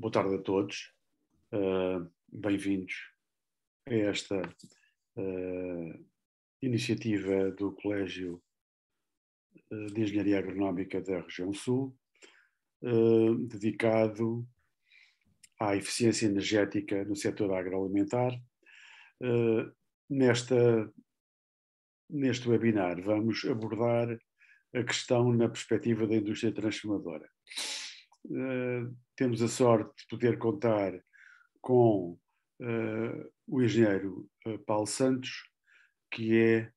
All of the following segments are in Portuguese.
Boa tarde a todos. Bem-vindos a esta iniciativa do Colégio de Engenharia Agronómica da Região Sul, dedicado à eficiência energética no setor agroalimentar. Neste webinar vamos abordar a questão na perspectiva da indústria transformadora. Temos a sorte de poder contar com o engenheiro Paulo Santos, que é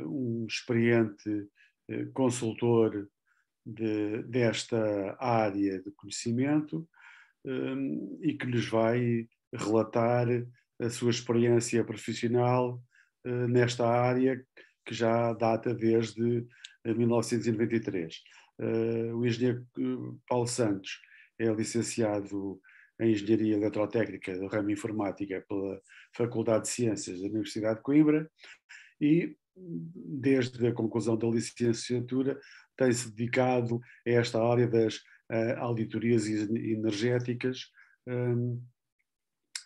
um experiente consultor desta área de conhecimento e que nos vai relatar a sua experiência profissional nesta área, que já data desde 1993. O engenheiro Paulo Santos é licenciado em Engenharia Eletrotécnica do ramo Informática pela Faculdade de Ciências da Universidade de Coimbra e, desde a conclusão da licenciatura, tem-se dedicado a esta área das auditorias energéticas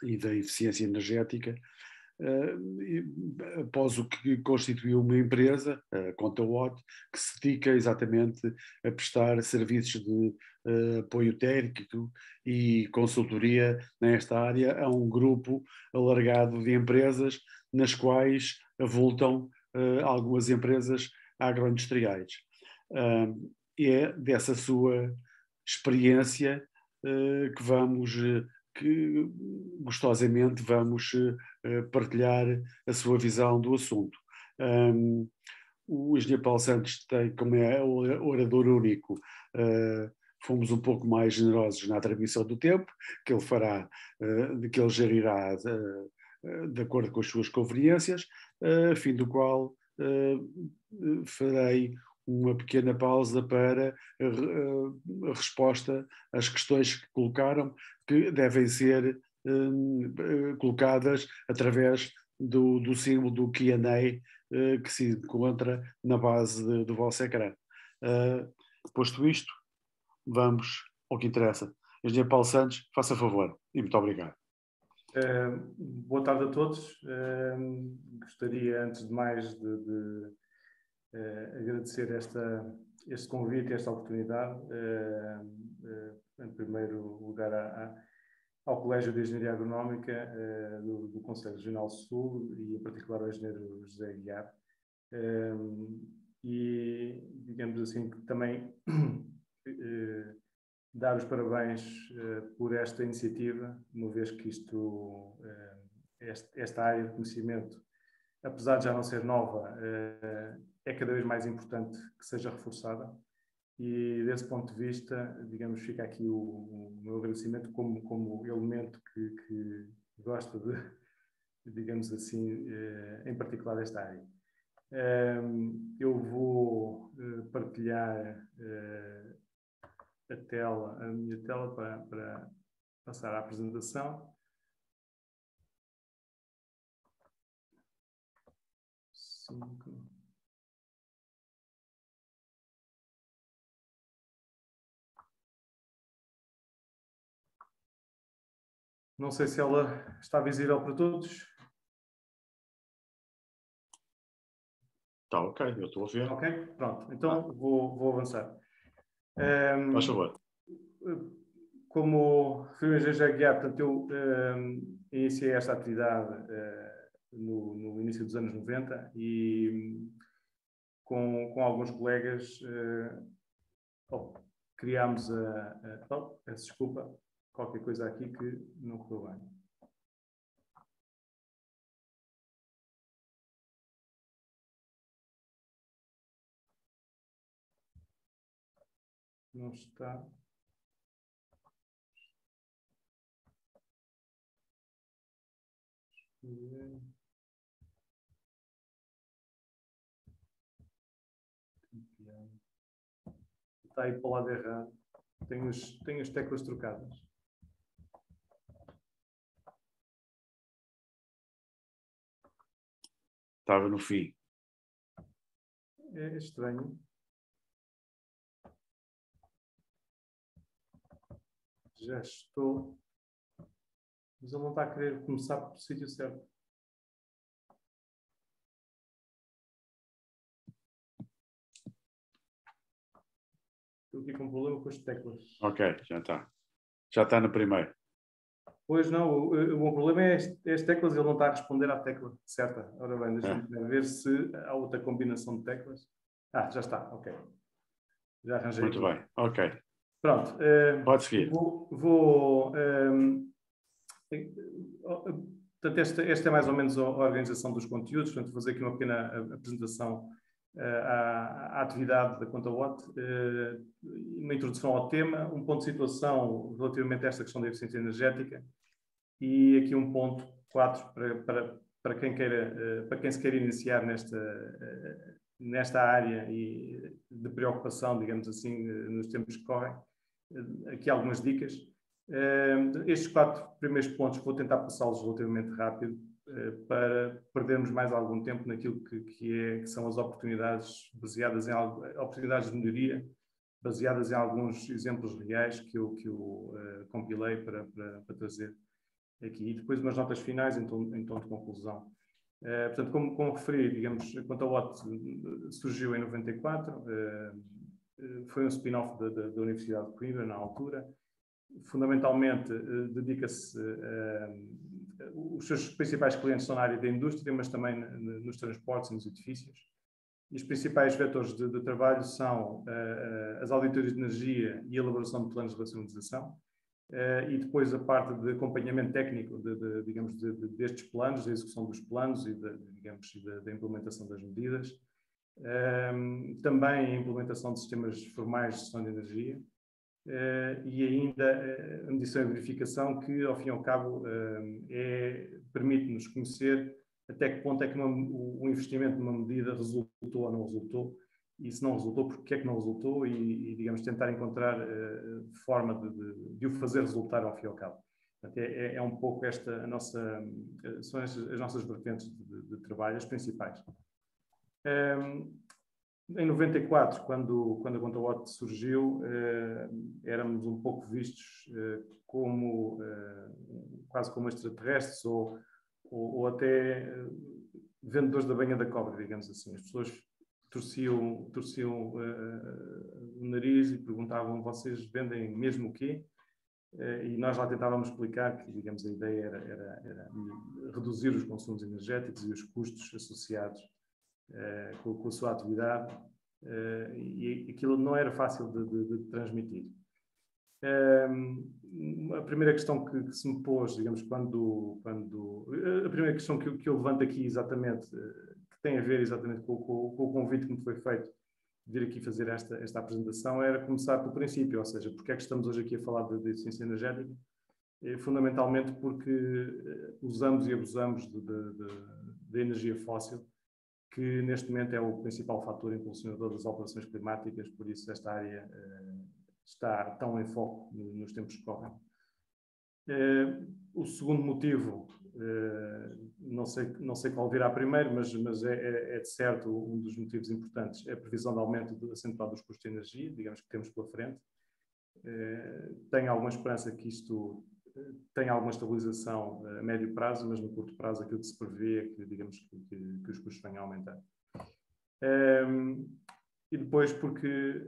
e da eficiência energética, após o que constituiu uma empresa, a ContaWatt, que se dedica exatamente a prestar serviços de apoio técnico e consultoria nesta área a um grupo alargado de empresas, nas quais avultam algumas empresas agroindustriais. E é dessa sua experiência que gostosamente vamos partilhar a sua visão do assunto. O engenheiro Paulo Santos tem, como é orador único, fomos um pouco mais generosos na atribuição do tempo, que ele fará, que ele gerirá de acordo com as suas conveniências, a fim do qual farei uma pequena pausa para a resposta às questões que colocaram, que devem ser colocadas através do símbolo do Q&A que se encontra na base do vosso ecrã. Posto isto, vamos ao que interessa. Engenheiro Paulo Santos, faça favor e muito obrigado. Boa tarde a todos. Gostaria, antes de mais, de agradecer este convite, esta oportunidade, em primeiro lugar ao Colégio de Engenharia Agronómica do Conselho Regional Sul e, em particular, ao engenheiro José Aguiar. E, digamos assim, que também dar os parabéns por esta iniciativa, uma vez que esta área de conhecimento, apesar de já não ser nova, é cada vez mais importante que seja reforçada. E, desse ponto de vista, digamos, fica aqui o meu agradecimento como elemento que gosta de, digamos assim, em particular desta área. Eu vou partilhar a minha tela para passar à apresentação. Não sei se ela está visível para todos. Está ok, eu estou a ver. Ok, pronto. Então vou avançar. Faz favor. Como referiu o engenheiro Aguiar, portanto, eu iniciei esta atividade no início dos anos 90 e com alguns colegas criámos peço desculpa, qualquer coisa aqui que não correu bem. Não está. Está aí para o lado errado. Tenho as teclas trocadas. Estava no fim. É estranho. Já estou. Mas ele não está a querer começar pelo sítio certo. Estou aqui com um problema com as teclas. Ok, já está. Já está no primeiro. Pois não, o problema é as teclas, ele não está a responder à tecla certa. Ora bem, deixa-me ver se há outra combinação de teclas. Ah, já está, ok. Já arranjei Muito aqui. bem, ok. Pronto. Pode seguir. Portanto, esta é mais ou menos a organização dos conteúdos. Portanto, vou fazer aqui uma pequena apresentação à atividade da ContaWatt, uma introdução ao tema, um ponto de situação relativamente a esta questão da eficiência energética e aqui um ponto 4 para quem queira, para quem se queira iniciar nesta área e de preocupação, digamos assim, nos tempos que correm. Aqui algumas dicas. Estes 4 primeiros pontos vou tentar passá-los relativamente rápido para perdermos mais algum tempo naquilo que são as oportunidades baseadas em oportunidades de melhoria, baseadas em alguns exemplos reais que eu compilei para trazer aqui. E depois umas notas finais em tom de conclusão. Portanto, como referi, digamos, a ContaWatt surgiu em 94, foi um spin-off da Universidade de Coimbra na altura. Fundamentalmente dedica-se os seus principais clientes são na área da indústria, mas também nos transportes e nos edifícios. E os principais vetores de trabalho são as auditorias de energia e a elaboração de planos de racionalização, e depois a parte de acompanhamento técnico destes planos, da execução dos planos e da implementação das medidas. Também a implementação de sistemas formais de gestão de energia. E ainda a medição e verificação que, ao fim e ao cabo, permite-nos conhecer até que ponto é que o investimento numa medida resultou ou não resultou, e se não resultou, porque é que não resultou, e digamos, tentar encontrar forma de o fazer resultar ao fim e ao cabo. Portanto, é um pouco são as nossas vertentes de trabalho, as principais. Em 94, quando a ContaWatt surgiu, éramos um pouco vistos quase como extraterrestres ou até vendedores da banha da cobra, digamos assim. As pessoas torciam o nariz e perguntavam: vocês vendem mesmo o quê? E nós lá tentávamos explicar que, digamos, a ideia era reduzir os consumos energéticos e os custos associados com a sua atividade, e aquilo não era fácil de transmitir. A primeira questão que se me pôs, digamos, a primeira questão que eu levanto aqui exatamente, que tem a ver exatamente com o convite que me foi feito de vir aqui fazer esta apresentação, era começar pelo princípio, ou seja, porque é que estamos hoje aqui a falar de eficiência energética? Fundamentalmente porque usamos e abusamos da energia fóssil, que neste momento é o principal fator impulsionador das alterações climáticas, por isso esta área está tão em foco nos tempos que correm. O segundo motivo, não sei qual virá primeiro, mas é de certo um dos motivos importantes, é a previsão de aumento acentuado dos custos de energia, digamos, que temos pela frente. Tenho alguma esperança que isto tenha alguma estabilização a médio prazo, mas no curto prazo aquilo que se prevê é que, digamos, que os custos venham a aumentar. E depois porque,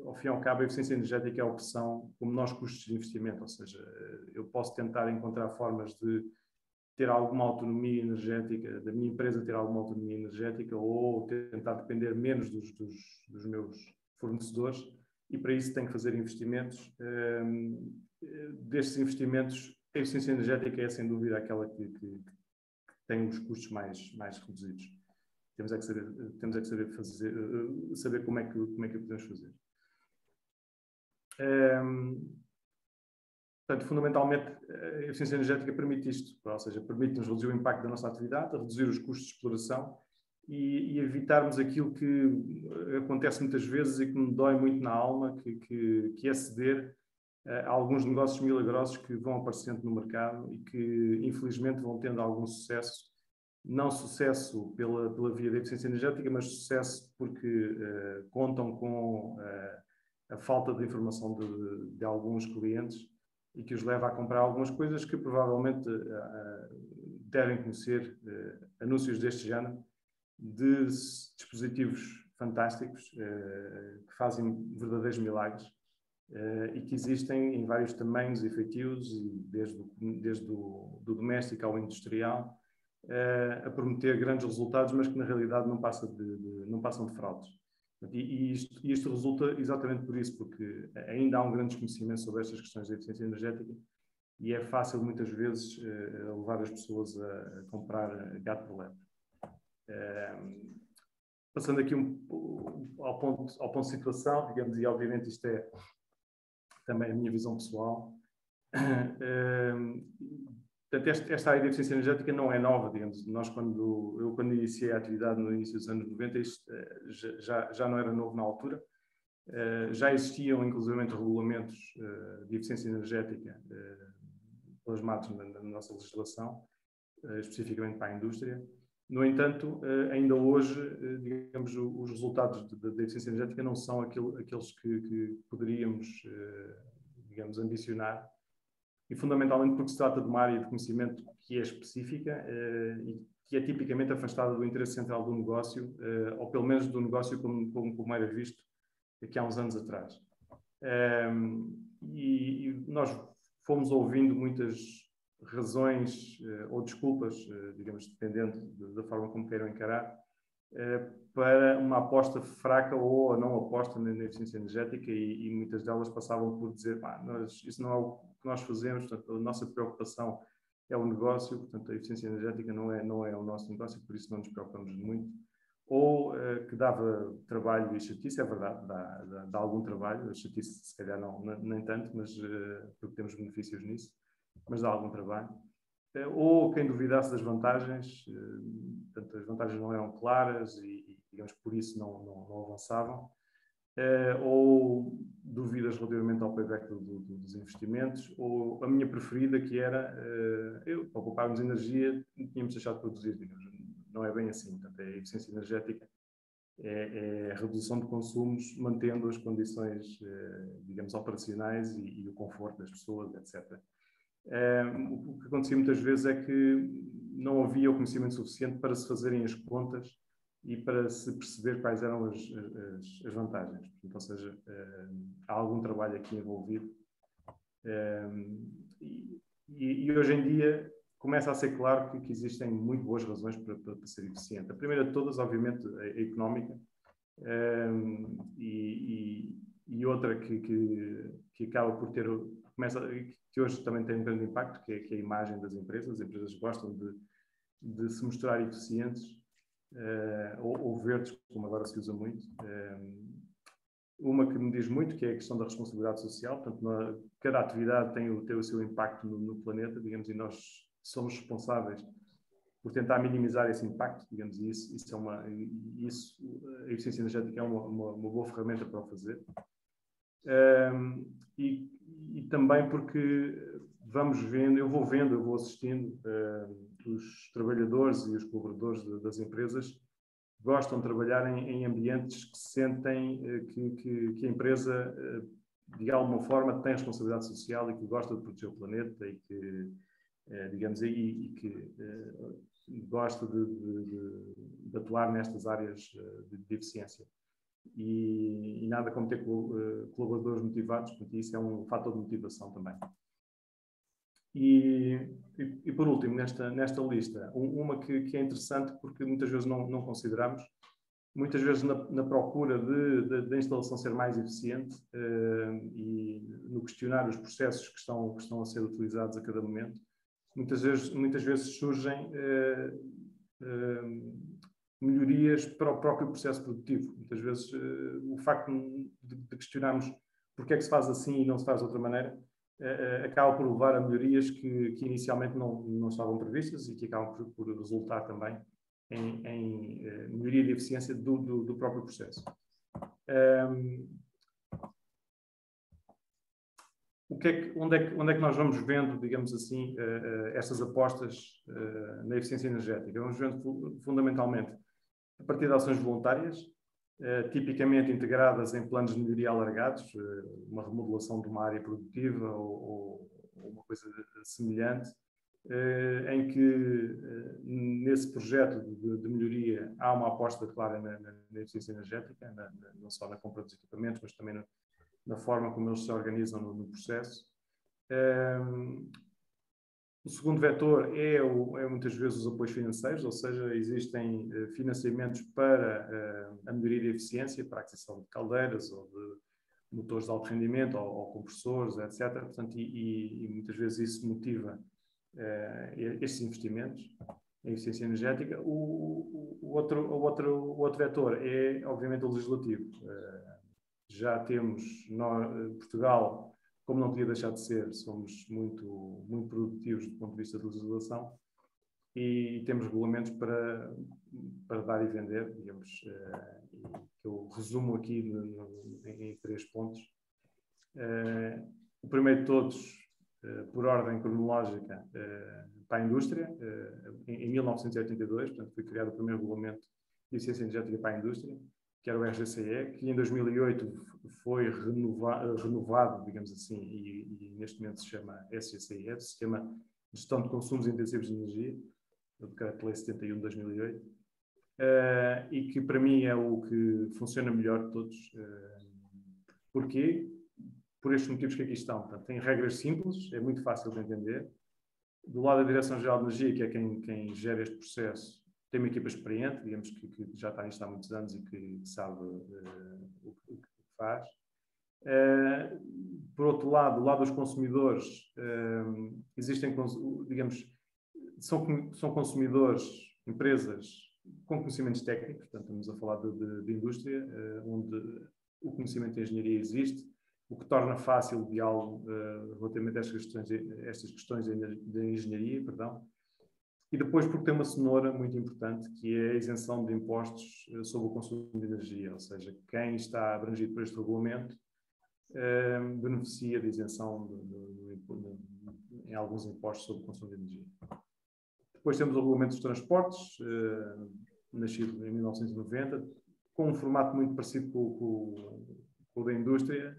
ao fim e ao cabo, a eficiência energética é a opção como menores custos de investimento, ou seja, eu posso tentar encontrar formas de ter alguma autonomia energética, da minha empresa ter alguma autonomia energética, ou tentar depender menos dos meus fornecedores, e para isso tenho que fazer investimentos. Destes investimentos, a eficiência energética é sem dúvida aquela que tem os custos mais reduzidos. Temos é que saber como é que o podemos fazer. Portanto, fundamentalmente, a eficiência energética permite isto, ou seja, permite-nos reduzir o impacto da nossa atividade, reduzir os custos de exploração e evitarmos aquilo que acontece muitas vezes e que me dói muito na alma, que é ceder a alguns negócios milagrosos que vão aparecendo no mercado e que, infelizmente, vão tendo algum sucesso. Não sucesso pela via da eficiência energética, mas sucesso porque contam com a falta de informação de alguns clientes e que os leva a comprar algumas coisas que provavelmente devem conhecer, anúncios deste género, de dispositivos fantásticos que fazem verdadeiros milagres e que existem em vários tamanhos e feitios, desde do doméstico ao industrial, a prometer grandes resultados, mas que na realidade não passam de fraudes. E isto resulta exatamente por isso, porque ainda há um grande desconhecimento sobre estas questões da eficiência energética e é fácil muitas vezes levar as pessoas a comprar gato por lebre. Passando aqui ao ponto de situação, digamos, e obviamente isto é também a minha visão pessoal. Portanto, esta área de eficiência energética não é nova, digamos. Eu, quando iniciei a atividade no início dos anos 90, isto já não era novo na altura. Já existiam, inclusivamente, regulamentos de eficiência energética plasmados na nossa legislação, especificamente para a indústria. No entanto, ainda hoje, digamos, os resultados da eficiência energética não são aqueles que poderíamos, digamos, ambicionar. E fundamentalmente porque se trata de uma área de conhecimento que é específica e que é tipicamente afastada do interesse central do negócio, ou pelo menos do negócio como era visto aqui há uns anos atrás. E nós fomos ouvindo muitas razões ou desculpas, digamos, dependendo da forma como queiram encarar, para uma aposta fraca ou a não aposta na eficiência energética e muitas delas passavam por dizer isso não é o que nós fazemos, portanto, a nossa preocupação é o negócio, portanto, a eficiência energética não é o nosso negócio, por isso não nos preocupamos muito. Ou que dava trabalho e chatice, é verdade, dá algum trabalho, a chatice se calhar nem tanto, mas porque temos benefícios nisso, mas dá algum trabalho. Ou quem duvidasse das vantagens, portanto, as vantagens não eram claras e digamos, por isso não avançavam, ou dúvidas relativamente ao payback dos investimentos, ou a minha preferida, que era, para pouparmos energia, tínhamos deixado de produzir, digamos. Não é bem assim. Portanto, a eficiência energética é a redução de consumos, mantendo as condições, digamos, operacionais e o conforto das pessoas, etc. O que acontecia muitas vezes é que não havia o conhecimento suficiente para se fazerem as contas e para se perceber quais eram as vantagens. Portanto, ou seja, há algum trabalho aqui envolvido. E hoje em dia começa a ser claro que existem muito boas razões para ser eficiente. A primeira de todas, obviamente, é a económica, e outra que acaba por ter, que hoje também tem um grande impacto, que é a imagem das empresas. As empresas gostam de se mostrar eficientes, ou verdes, como agora se usa muito. Uma que me diz muito, que é a questão da responsabilidade social. Portanto, cada atividade tem o seu impacto no planeta, digamos, e nós somos responsáveis por tentar minimizar esse impacto, digamos, e a eficiência energética é uma boa ferramenta para o fazer. E também porque eu vou assistindo, os trabalhadores e os colaboradores das empresas gostam de trabalhar em ambientes que sentem que a empresa, de alguma forma, tem responsabilidade social e que gosta de proteger o planeta e que, digamos, e que gosta de atuar nestas áreas de eficiência. E nada como ter colaboradores motivados, porque isso é um fator de motivação também. E por último, nesta lista, uma que é interessante porque muitas vezes não consideramos, muitas vezes na procura da instalação ser mais eficiente e no questionar os processos que estão a ser utilizados a cada momento, muitas vezes surgem melhorias para o próprio processo produtivo. Muitas vezes o facto de questionarmos porque é que se faz assim e não se faz de outra maneira acaba por levar a melhorias que inicialmente não estavam previstas e que acabam por resultar também em melhoria de eficiência do próprio processo. Onde é que nós vamos vendo, digamos assim, estas apostas na eficiência energética? Vamos vendo fundamentalmente a partir de ações voluntárias, tipicamente integradas em planos de melhoria alargados, uma remodelação de uma área produtiva ou coisa semelhante, em que nesse projeto de melhoria há uma aposta clara na eficiência energética, não só na compra dos equipamentos, mas também na forma como eles se organizam no processo. O segundo vetor é muitas vezes os apoios financeiros, ou seja, existem financiamentos para a melhoria da eficiência, para a aquisição de caldeiras ou de motores de alto rendimento ou compressores, etc. Portanto, e muitas vezes isso motiva estes investimentos em eficiência energética. O outro vetor é, obviamente, o legislativo. Já temos, Portugal, como não podia deixar de ser, somos muito, muito produtivos do ponto de vista da legislação e temos regulamentos para dar e vender, digamos, que eu resumo aqui em 3 pontos. O primeiro de todos, por ordem cronológica, para a indústria, em 1982, portanto, foi criado o primeiro regulamento de eficiência energética para a indústria, que era o RGCE, que em 2008 foi renovado, digamos assim, e neste momento se chama SGCE, Sistema de Gestão de Consumos Intensivos de Energia, do Decreto-Lei 71 de 2008, e que para mim é o que funciona melhor de todos. Porquê? Por estes motivos que aqui estão. Portanto, tem regras simples, é muito fácil de entender. Do lado da Direção-Geral de Energia, que é quem gera este processo, tem uma equipa experiente, digamos, que já está nisto há muitos anos e que sabe o que faz. Por outro lado, do lado dos consumidores, existem, digamos, são consumidores, empresas com conhecimentos técnicos, portanto, estamos a falar de indústria, onde o conhecimento de engenharia existe, o que torna fácil o diálogo relativamente a estas questões de engenharia, perdão. E depois porque tem uma cenoura muito importante, que é a isenção de impostos sobre o consumo de energia, ou seja, quem está abrangido por este regulamento beneficia de isenção em alguns impostos sobre o consumo de energia. Depois temos o regulamento dos transportes, nascido em 1990, com um formato muito parecido com o da indústria,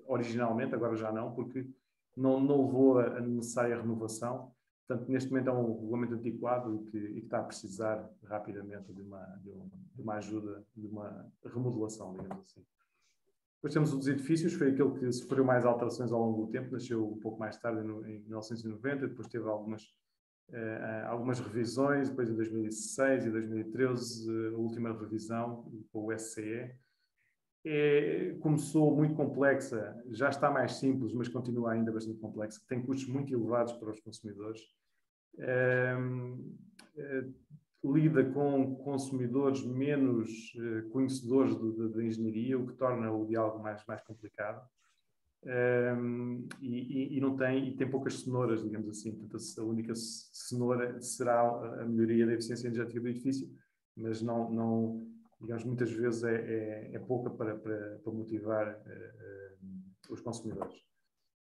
originalmente, agora já não, porque não levou a necessária renovação. Portanto, neste momento é um regulamento antiquado e que está a precisar rapidamente de uma ajuda, de uma remodelação, digamos assim. Depois temos o dos edifícios, foi aquele que sofreu mais alterações ao longo do tempo, nasceu um pouco mais tarde, em 1990, depois teve algumas revisões, depois em 2006 e 2013, a última revisão com o SCE. Começou muito complexa, já está mais simples, mas continua ainda bastante complexa, tem custos muito elevados para os consumidores. Lida com consumidores menos conhecedores da engenharia, o que torna o diálogo mais complicado. E tem poucas cenouras, digamos assim. Portanto, a única cenoura será a melhoria da eficiência energética do edifício, mas não digamos, muitas vezes é pouca para motivar os consumidores.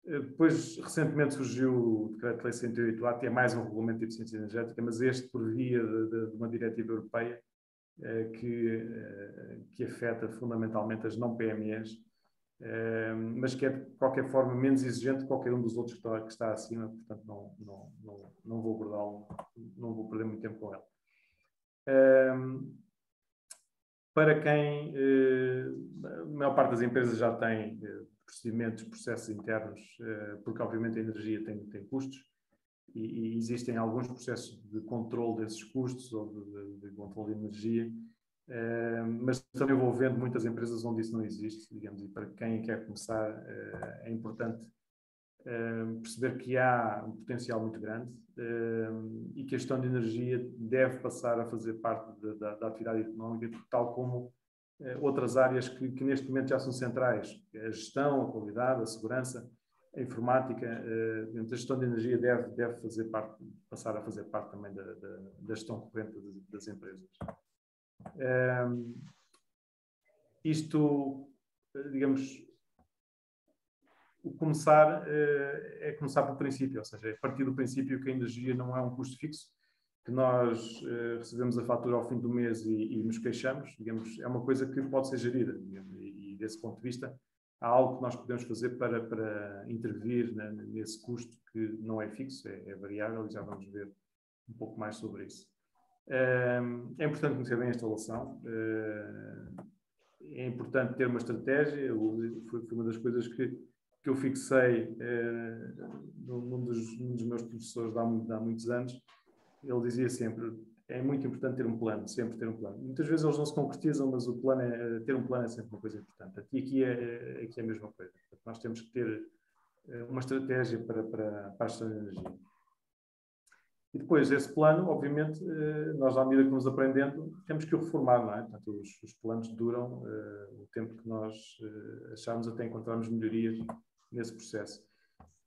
Depois, recentemente surgiu o Decreto-Lei 108A, que é mais um regulamento de eficiência energética, mas este por via de uma diretiva europeia que afeta fundamentalmente as não PMEs, mas que é de qualquer forma menos exigente que qualquer um dos outros que está acima, portanto não vou abordá-lo, não vou perder muito tempo com ele. Para quem a maior parte das empresas já tem processos internos, porque obviamente a energia tem custos e existem alguns processos de controle desses custos ou de controle de energia, mas também envolvendo muitas empresas onde isso não existe, digamos, e para quem quer começar é importante perceber que há um potencial muito grande e que a gestão de energia deve passar a fazer parte da atividade económica, tal como outras áreas que neste momento já são centrais. A gestão, a qualidade, a segurança, a informática. A gestão de energia deve passar a fazer parte também da gestão corrente das empresas. Isto, digamos, começar pelo princípio, ou seja, é partir do princípio que a energia não é um custo fixo, que nós recebemos a fatura ao fim do mês e nos queixamos, digamos, é uma coisa que pode ser gerida, digamos, e desse ponto de vista há algo que nós podemos fazer para intervir nesse custo que não é fixo, é variável, e já vamos ver um pouco mais sobre isso. É importante conhecer bem a instalação, é importante ter uma estratégia. Foi uma das coisas que eu fixei num dos meus professores há muitos anos. Ele dizia sempre: é muito importante ter um plano, sempre ter um plano. Muitas vezes eles não se concretizam, mas ter um plano é sempre uma coisa importante. Aqui é a mesma coisa. Nós temos que ter uma estratégia para a gestão de energia. E depois, esse plano, obviamente, nós, à medida que vamos aprendendo, temos que o reformar, não é? Portanto, os planos duram o tempo que nós acharmos até encontrarmos melhorias nesse processo.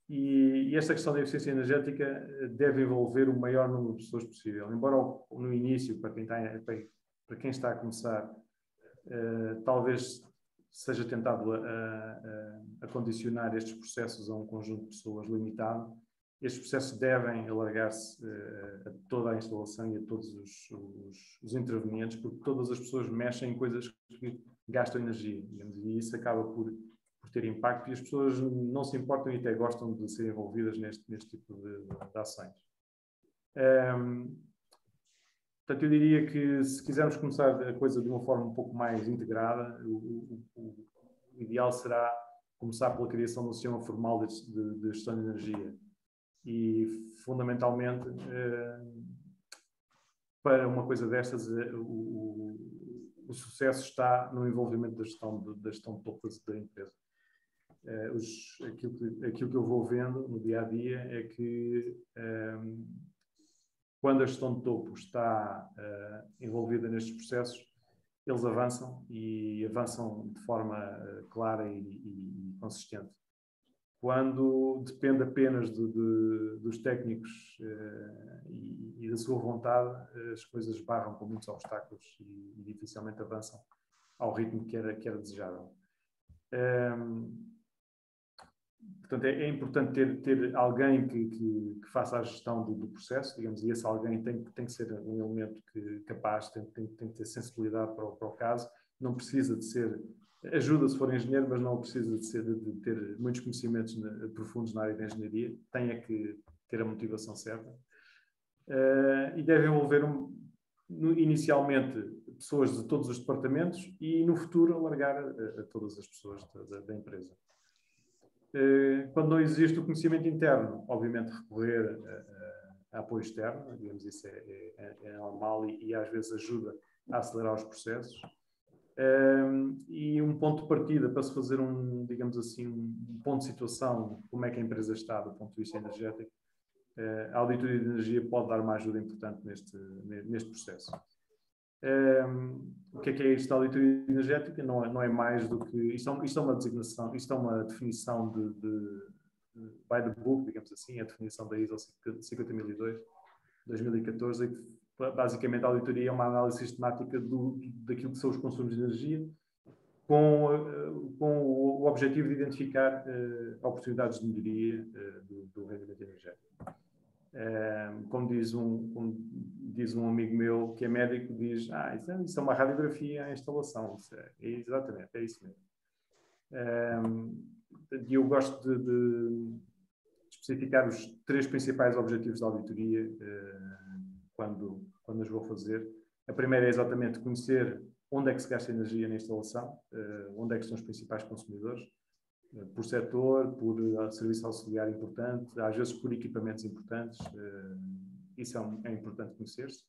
E esta questão da eficiência energética deve envolver o maior número de pessoas possível. Embora no início, para quem está a começar, talvez seja tentado a condicionar estes processos a um conjunto de pessoas limitado, estes processos devem alargar-se a toda a instalação e a todos os intervenientes, porque todas as pessoas mexem em coisas que gastam energia, digamos, e isso acaba por ter impacto, e as pessoas não se importam e até gostam de ser envolvidas neste tipo de ações. Portanto, eu diria que, se quisermos começar a coisa de uma forma um pouco mais integrada, o ideal será começar pela criação de um sistema formal de gestão de energia. E, fundamentalmente, para uma coisa destas, o sucesso está no envolvimento da gestão de topo da empresa. Aquilo que eu vou vendo no dia a dia é que, quando a gestão de topo está envolvida nestes processos, eles avançam, e avançam de forma clara e consistente. Quando depende apenas dos técnicos e da sua vontade, as coisas barram com muitos obstáculos e dificilmente avançam ao ritmo que era desejável. Portanto, é importante ter alguém que faça a gestão do processo, digamos, e esse alguém tem que ser um elemento capaz, tem que ter sensibilidade para o caso. Não precisa de ser, ajuda se for engenheiro, mas não precisa de ter muitos conhecimentos profundos na área da engenharia. Tem que ter a motivação certa. E deve envolver, inicialmente, pessoas de todos os departamentos, e no futuro alargar a todas as pessoas da empresa. Quando não existe o conhecimento interno, obviamente recorrer a apoio externo, digamos, isso é normal, e às vezes ajuda a acelerar os processos. E um ponto de partida para se fazer digamos assim, um ponto de situação, como é que a empresa está do ponto de vista energético, a auditoria de energia pode dar uma ajuda importante neste processo. O que é isto da auditoria energética? Não é mais do que... Isto é uma designação, isto é uma definição by the book, digamos assim, a definição da ISO 50002, 2014, que basicamente a auditoria é uma análise sistemática daquilo que são os consumos de energia, com o objetivo de identificar oportunidades de melhoria do rendimento energético. Como diz um amigo meu que é médico, diz: isso é uma radiografia à instalação. Exatamente, é isso mesmo. E eu gosto de especificar os 3 principais objetivos da auditoria quando as vou fazer. A primeira é exatamente conhecer onde é que se gasta energia na instalação, onde é que estão os principais consumidores, por setor, por serviço auxiliar importante, às vezes por equipamentos importantes. Isso é importante conhecer-se.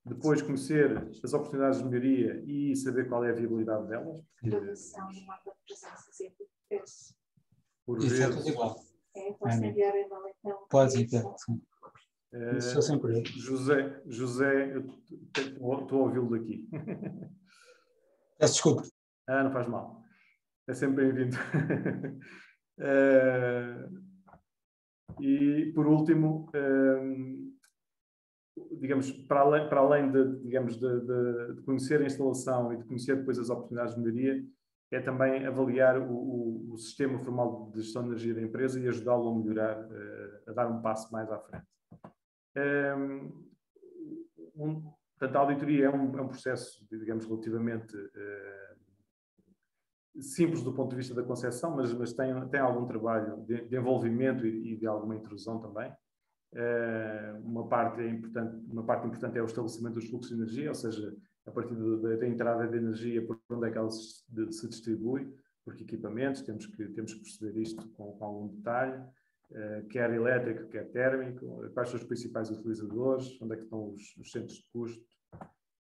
Depois, conhecer as oportunidades de melhoria e saber qual é a viabilidade delas. Produção de mapa de presença sempre. Por Isso vezes, é tudo igual. Posso enviar e-mail então? Pode enviar, sim. Isso é sempre eu. José, eu estou a ouvi-lo daqui. Peço desculpa. Não faz mal. É sempre bem-vindo. E, por último, digamos, para além de conhecer a instalação e de conhecer depois as oportunidades de melhoria, é também avaliar o sistema formal de gestão de energia da empresa e ajudá-lo a melhorar, a dar um passo mais à frente. Portanto, a auditoria é um processo, digamos, relativamente simples do ponto de vista da concepção, mas tem algum trabalho de envolvimento e de alguma intrusão também. Uma parte importante é o estabelecimento dos fluxos de energia, ou seja, a partir da entrada de energia, por onde é que ela se distribui, por que equipamentos, temos que perceber isto com algum detalhe, quer elétrico, quer térmico, quais são os principais utilizadores, onde é que estão os centros de custo,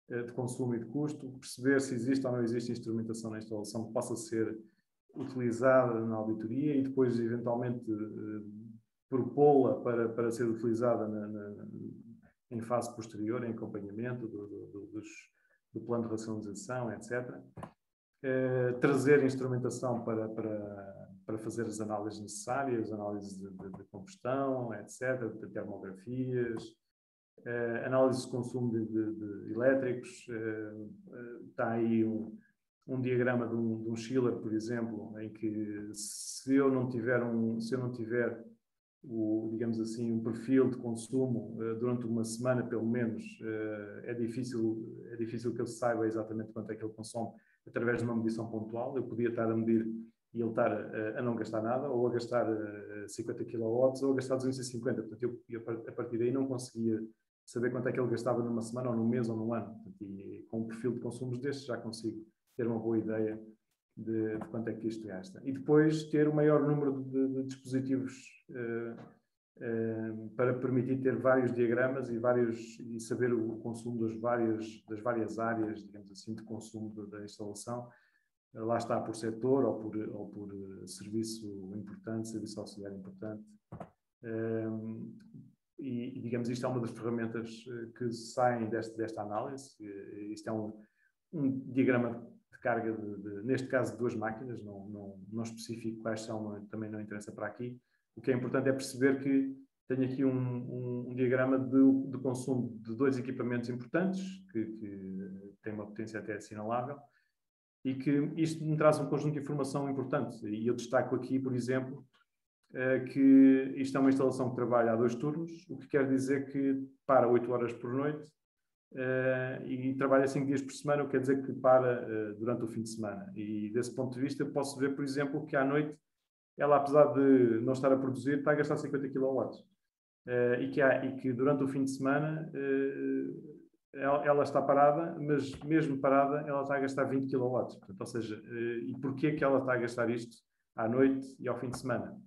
de consumo e de custo, perceber se existe ou não existe instrumentação na instalação que possa ser utilizada na auditoria e depois, eventualmente, propô-la para ser utilizada em fase posterior, em acompanhamento do plano de racionalização, etc. Trazer instrumentação para fazer as análises necessárias, análises de combustão, etc., de termografias, análise de consumo de elétricos. Está aí um diagrama de um chiller, por exemplo, em que se eu não tiver digamos assim, um perfil de consumo durante uma semana, pelo menos, é difícil que eu saiba exatamente quanto é que ele consome através de uma medição pontual. Eu podia estar a medir e ele estar a não gastar nada, ou a gastar 50 kW, ou a gastar 250. Portanto, eu a partir daí não conseguia saber quanto é que ele gastava numa semana, ou num mês, ou num ano. Portanto, e com um perfil de consumos destes já consigo ter uma boa ideia de quanto é que isto gasta. E depois ter o maior número de dispositivos para permitir ter vários diagramas e saber o consumo das várias áreas, digamos assim, de consumo da instalação. Lá está por setor ou por serviço importante, serviço auxiliar importante. E digamos, isto é uma das ferramentas que saem desta análise. Isto é um diagrama de carga, neste caso, de 2 máquinas, não especifico quais são, também não interessa para aqui. O que é importante é perceber que tenho aqui um diagrama de consumo de 2 equipamentos importantes, que têm uma potência até assinalável, e que isto me traz um conjunto de informação importante. E eu destaco aqui, por exemplo, que isto é uma instalação que trabalha a 2 turnos, o que quer dizer que para 8 horas por noite e trabalha 5 dias por semana, o que quer dizer que para durante o fim de semana. E desse ponto de vista, posso ver, por exemplo, que à noite ela, apesar de não estar a produzir, está a gastar 50 kW. E que durante o fim de semana ela está parada, mas mesmo parada ela está a gastar 20 kW. Portanto, ou seja, e porquê que ela está a gastar isto à noite e ao fim de semana?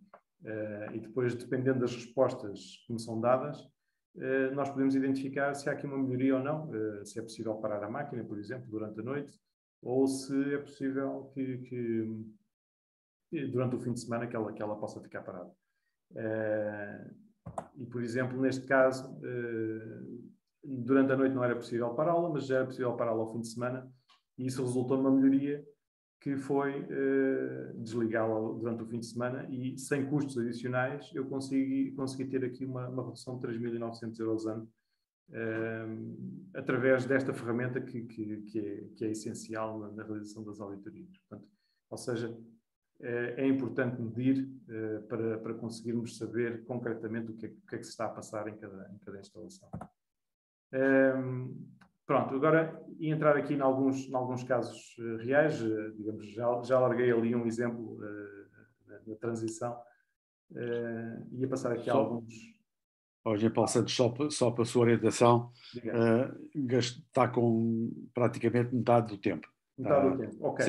E depois, dependendo das respostas que me são dadas, nós podemos identificar se há aqui uma melhoria ou não, se é possível parar a máquina, por exemplo, durante a noite, ou se é possível que durante o fim de semana que ela possa ficar parada. E, por exemplo, neste caso, durante a noite não era possível pará-la, mas já era possível pará-la ao fim de semana, e isso resultou numa melhoria que foi desligá-la durante o fim de semana, e sem custos adicionais eu consegui ter aqui uma redução de 3.900 € ano, através desta ferramenta que é essencial na realização das auditorias. Portanto, ou seja, é importante medir para conseguirmos saber concretamente o que é que se está a passar em cada instalação. Pronto, agora entrar aqui em alguns casos reais, digamos, já larguei ali um exemplo na transição, ia passar aqui alguns... Hoje, Paulo Santos, só para a sua orientação, está com praticamente metade do tempo. Metade do tempo, ok.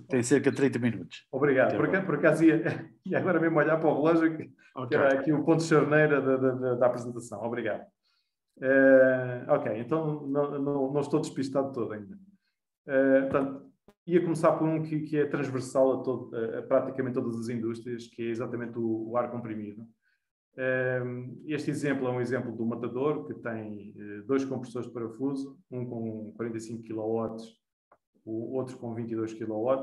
Tem cerca de 30 minutos. Obrigado. Por acaso ia agora mesmo olhar para o relógio, que era aqui o ponto de charneira da apresentação. Obrigado. Ok, então não estou despistado todo ainda. Portanto, ia começar por um que é transversal a praticamente todas as indústrias, que é exatamente o ar comprimido. Este exemplo é um exemplo do matador, que tem 2 compressores de parafuso, um com 45 kW, o outro com 22 kW,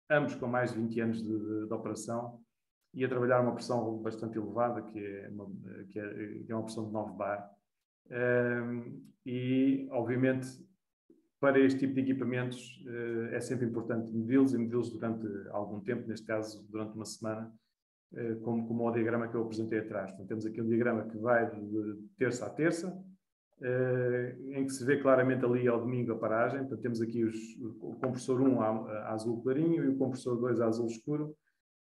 ambos com mais de 20 anos de operação, e a trabalhar uma pressão bastante elevada, que é uma pressão de 9 bar. E, obviamente, para este tipo de equipamentos é sempre importante medi-los durante algum tempo, neste caso durante uma semana, como o diagrama que eu apresentei atrás. Portanto, temos aqui um diagrama que vai de terça a terça, em que se vê claramente ali ao domingo a paragem. Portanto, temos aqui o compressor 1 a azul clarinho e o compressor 2 a azul escuro,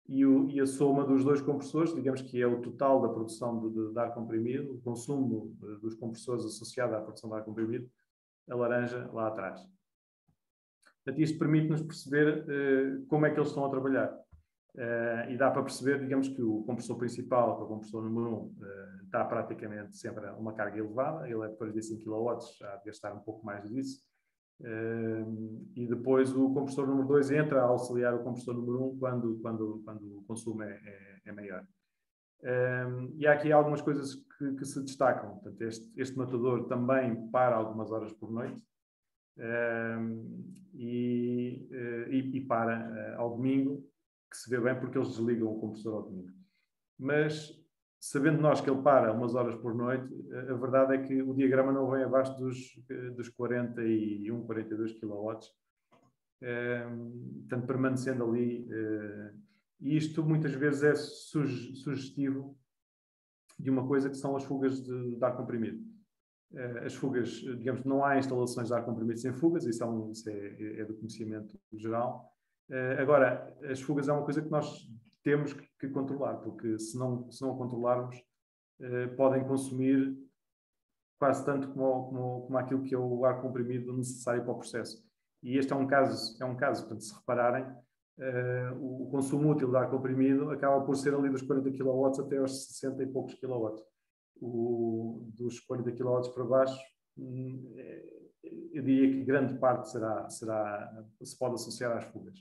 e a soma dos dois compressores, digamos que é o total da produção de ar comprimido, o consumo dos compressores associado à produção de ar comprimido, a laranja lá atrás. Portanto, isto permite-nos perceber como é que eles estão a trabalhar. E dá para perceber, digamos, que o compressor principal, que é o compressor número 1, está praticamente sempre a uma carga elevada. Ele é de 45 kW, já de gastar um pouco mais disso. E depois o compressor número 2 entra a auxiliar o compressor número 1 quando o consumo é maior. E há aqui algumas coisas que se destacam. Portanto, este matador também para algumas horas por noite. E para ao domingo, que se vê bem porque eles desligam o compressor ao domingo. Mas, sabendo nós que ele para umas horas por noite, a verdade é que o diagrama não vem abaixo dos 41, 42 kW, portanto, permanecendo ali. E isto muitas vezes é sugestivo de uma coisa que são as fugas de ar comprimido. As fugas, digamos, não há instalações de ar comprimido sem fugas, isso é do conhecimento geral. Agora, as fugas é uma coisa que nós temos que controlar, porque se não controlarmos, podem consumir quase tanto como aquilo que é o ar comprimido necessário para o processo. E este é um caso, portanto, se repararem, o consumo útil de ar comprimido acaba por ser ali dos 40 kW até aos 60 e poucos kW. Dos 40 kW para baixo, eu diria que grande parte se pode associar às fugas.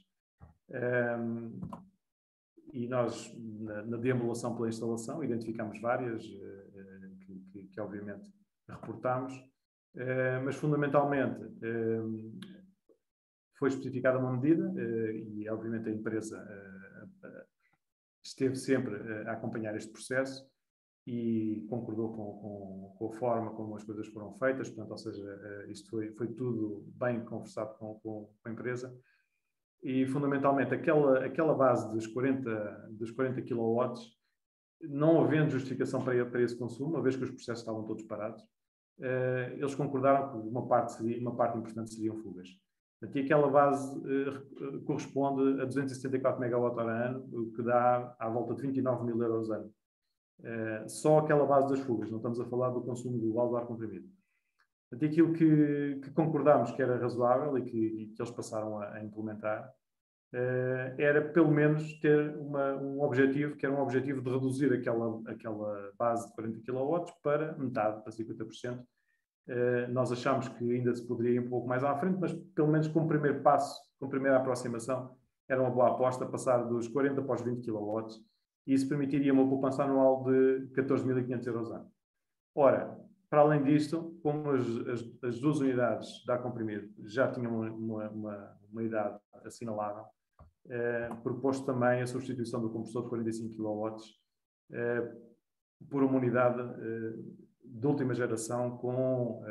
E nós, na deambulação pela instalação, identificamos várias que obviamente reportamos, mas fundamentalmente foi especificada uma medida e obviamente a empresa esteve sempre a acompanhar este processo e concordou com a forma como as coisas foram feitas. Portanto, ou seja, isto foi tudo bem conversado com a empresa. E, fundamentalmente, aquela base dos 40 kW, não havendo justificação para esse consumo, uma vez que os processos estavam todos parados, eles concordaram que uma parte importante seriam fugas. E aquela base corresponde a 274 MWh ano, o que dá à volta de 29 mil euros ano. Só aquela base das fugas, não estamos a falar do consumo global do ar comprimido. Aquilo que concordámos que era razoável e que eles passaram a implementar era pelo menos ter um objetivo, que era um objetivo de reduzir aquela base de 40 kW para metade, para 50%. Nós achámos que ainda se poderia ir um pouco mais à frente, mas pelo menos como primeiro passo, como primeira aproximação, era uma boa aposta passar dos 40 para os 20 kW, e isso permitiria uma poupança anual de 14.500 euros ano. Ora, para além disto, como as duas unidades de ar comprimido já tinham uma idade assinalável, proposto também a substituição do compressor de 45 kW por uma unidade de última geração com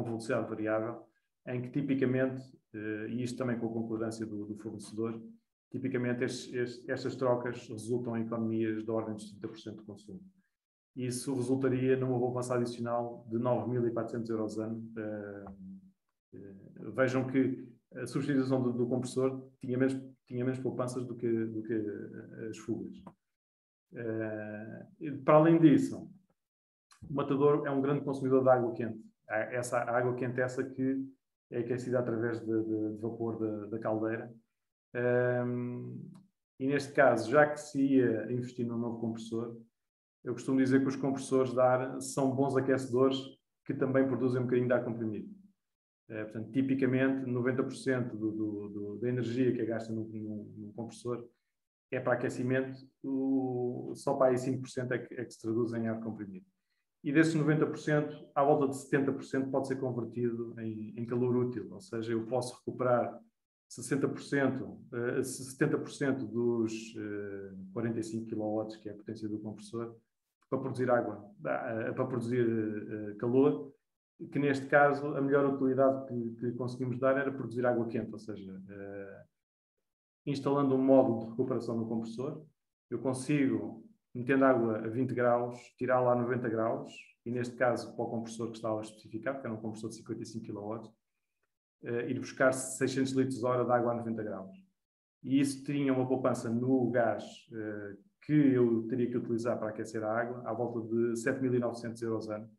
velocidade variável, em que tipicamente, e isto também com a concordância do fornecedor, tipicamente estas trocas resultam em economias da ordem dos 30% de consumo. Isso resultaria numa poupança adicional de 9.400 euros ano. Vejam que a substituição do compressor tinha menos poupanças do que as fugas. Para além disso, o matador é um grande consumidor de água quente. A água quente que é aquecida através de vapor da caldeira. E neste caso, já que se ia investir num novo compressor, eu costumo dizer que os compressores de ar são bons aquecedores que também produzem um bocadinho de ar comprimido. Portanto, tipicamente, 90% da energia que é gasta num compressor é para aquecimento, só para aí 5% é que se traduz em ar comprimido. E desses 90%, à volta de 70% pode ser convertido em calor útil, ou seja, eu posso recuperar 70% dos 45 kW, que é a potência do compressor, para produzir água, para produzir calor, que neste caso a melhor utilidade que conseguimos dar era produzir água quente, ou seja, instalando um módulo de recuperação no compressor, eu consigo, metendo água a 20 graus, tirar lá a 90 graus, e neste caso para o compressor que estava especificado, que era um compressor de 55 kW, ir buscar 600 litros hora de água a 90 graus. E isso tinha uma poupança no gás que eu teria que utilizar para aquecer a água, à volta de 7.900 euros ano,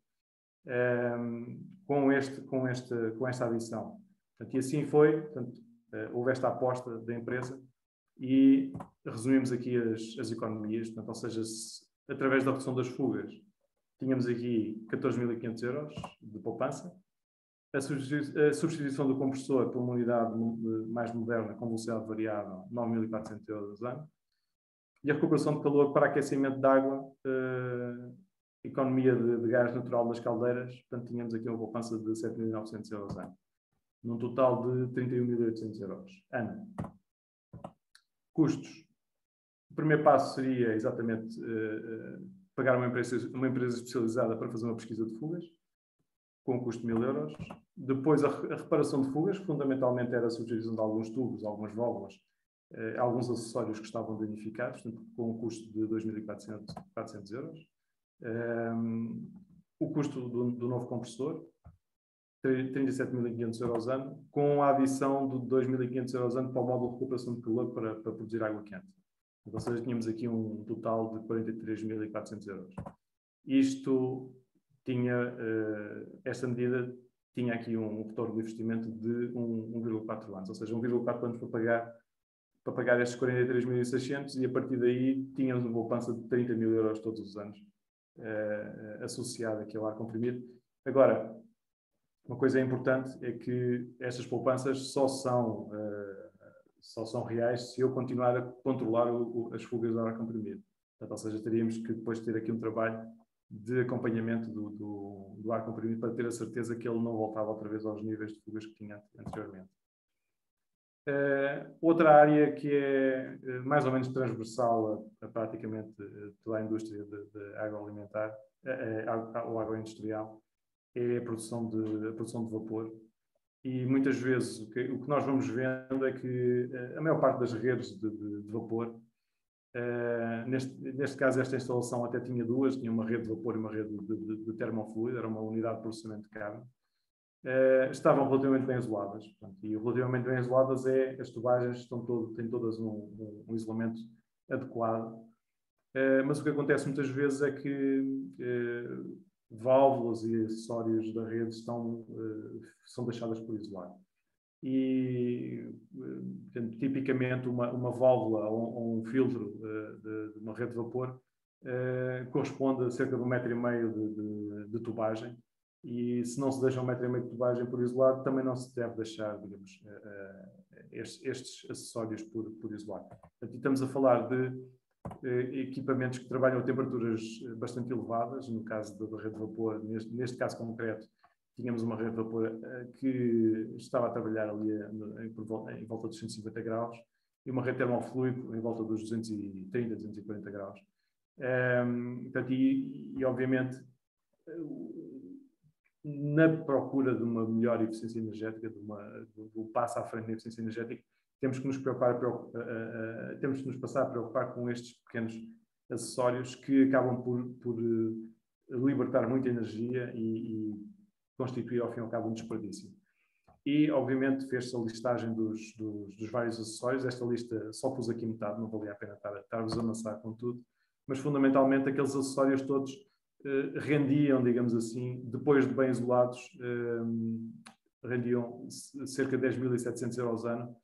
com esta adição. Portanto, e assim foi, portanto, houve esta aposta da empresa e resumimos aqui as economias, portanto, ou seja, através da redução das fugas, tínhamos aqui 14.500 euros de poupança, a substituição do compressor por uma unidade mais moderna com velocidade variável, 9.400 euros ano, e a recuperação de calor para aquecimento de água, economia de gás natural das caldeiras, portanto tínhamos aqui uma poupança de 7.900 euros ano, num total de 31.800 euros ano. Custos. O primeiro passo seria exatamente pagar uma empresa especializada para fazer uma pesquisa de fugas, com um custo de 1.000 euros. Depois a reparação de fugas, que fundamentalmente era a substituição de alguns tubos, algumas válvulas, alguns acessórios que estavam danificados, com um custo de 2.400 euros. O custo do novo compressor, 37.500 euros ano, com a adição de 2.500 euros ano para o módulo de recuperação de calor para produzir água quente. Ou seja, tínhamos aqui um total de 43.400 euros. Isto tinha, esta medida tinha aqui um retorno de investimento de 1,4 anos, ou seja, 1,4 anos para pagar estes 43.600 e a partir daí tínhamos uma poupança de 30.000 euros todos os anos associada aqui ao ar comprimido. Agora, uma coisa importante é que estas poupanças só são reais se eu continuar a controlar as fugas de ar comprimido. Portanto, ou seja, teríamos que depois ter aqui um trabalho de acompanhamento do ar comprimido para ter a certeza que ele não voltava outra vez aos níveis de fugas que tinha anteriormente. Outra área que é mais ou menos transversal a praticamente toda a indústria de agroalimentar, ou agroindustrial, é a produção de vapor. E muitas vezes o que nós vamos vendo é que a maior parte das redes de vapor, neste caso esta instalação até tinha duas, tinha uma rede de vapor e uma rede de termofluido, era uma unidade de processamento de carne, estavam relativamente bem isoladas. Portanto, e relativamente bem isoladas as tubagens têm todas um isolamento adequado, mas o que acontece muitas vezes é que válvulas e acessórios da rede são deixadas por isolar. E, portanto, tipicamente, uma válvula ou um filtro de uma rede de vapor corresponde a cerca de 1,5 metro de tubagem. E se não se deixa 1,5 metro de tubagem por isolado, também não se deve deixar, digamos, estes acessórios por isolar. Portanto, estamos a falar de equipamentos que trabalham a temperaturas bastante elevadas. No caso da rede de vapor, neste caso concreto, tínhamos uma rede de vapor que estava a trabalhar ali em volta dos 150 graus e uma rede termofluido em volta dos 230, 240 graus. Portanto, e obviamente, na procura de uma melhor eficiência energética, do passo à frente da eficiência energética, temos que nos passar a preocupar com estes pequenos acessórios que acabam por libertar muita energia e constituir, ao fim e ao cabo, um desperdício. E, obviamente, fez-se a listagem dos vários acessórios. Esta lista só pus aqui metade, não valia a pena estar-vos a amassar com tudo, mas, fundamentalmente, aqueles acessórios todos rendiam, digamos assim, depois de bem isolados, rendiam cerca de 10.700 euros ano,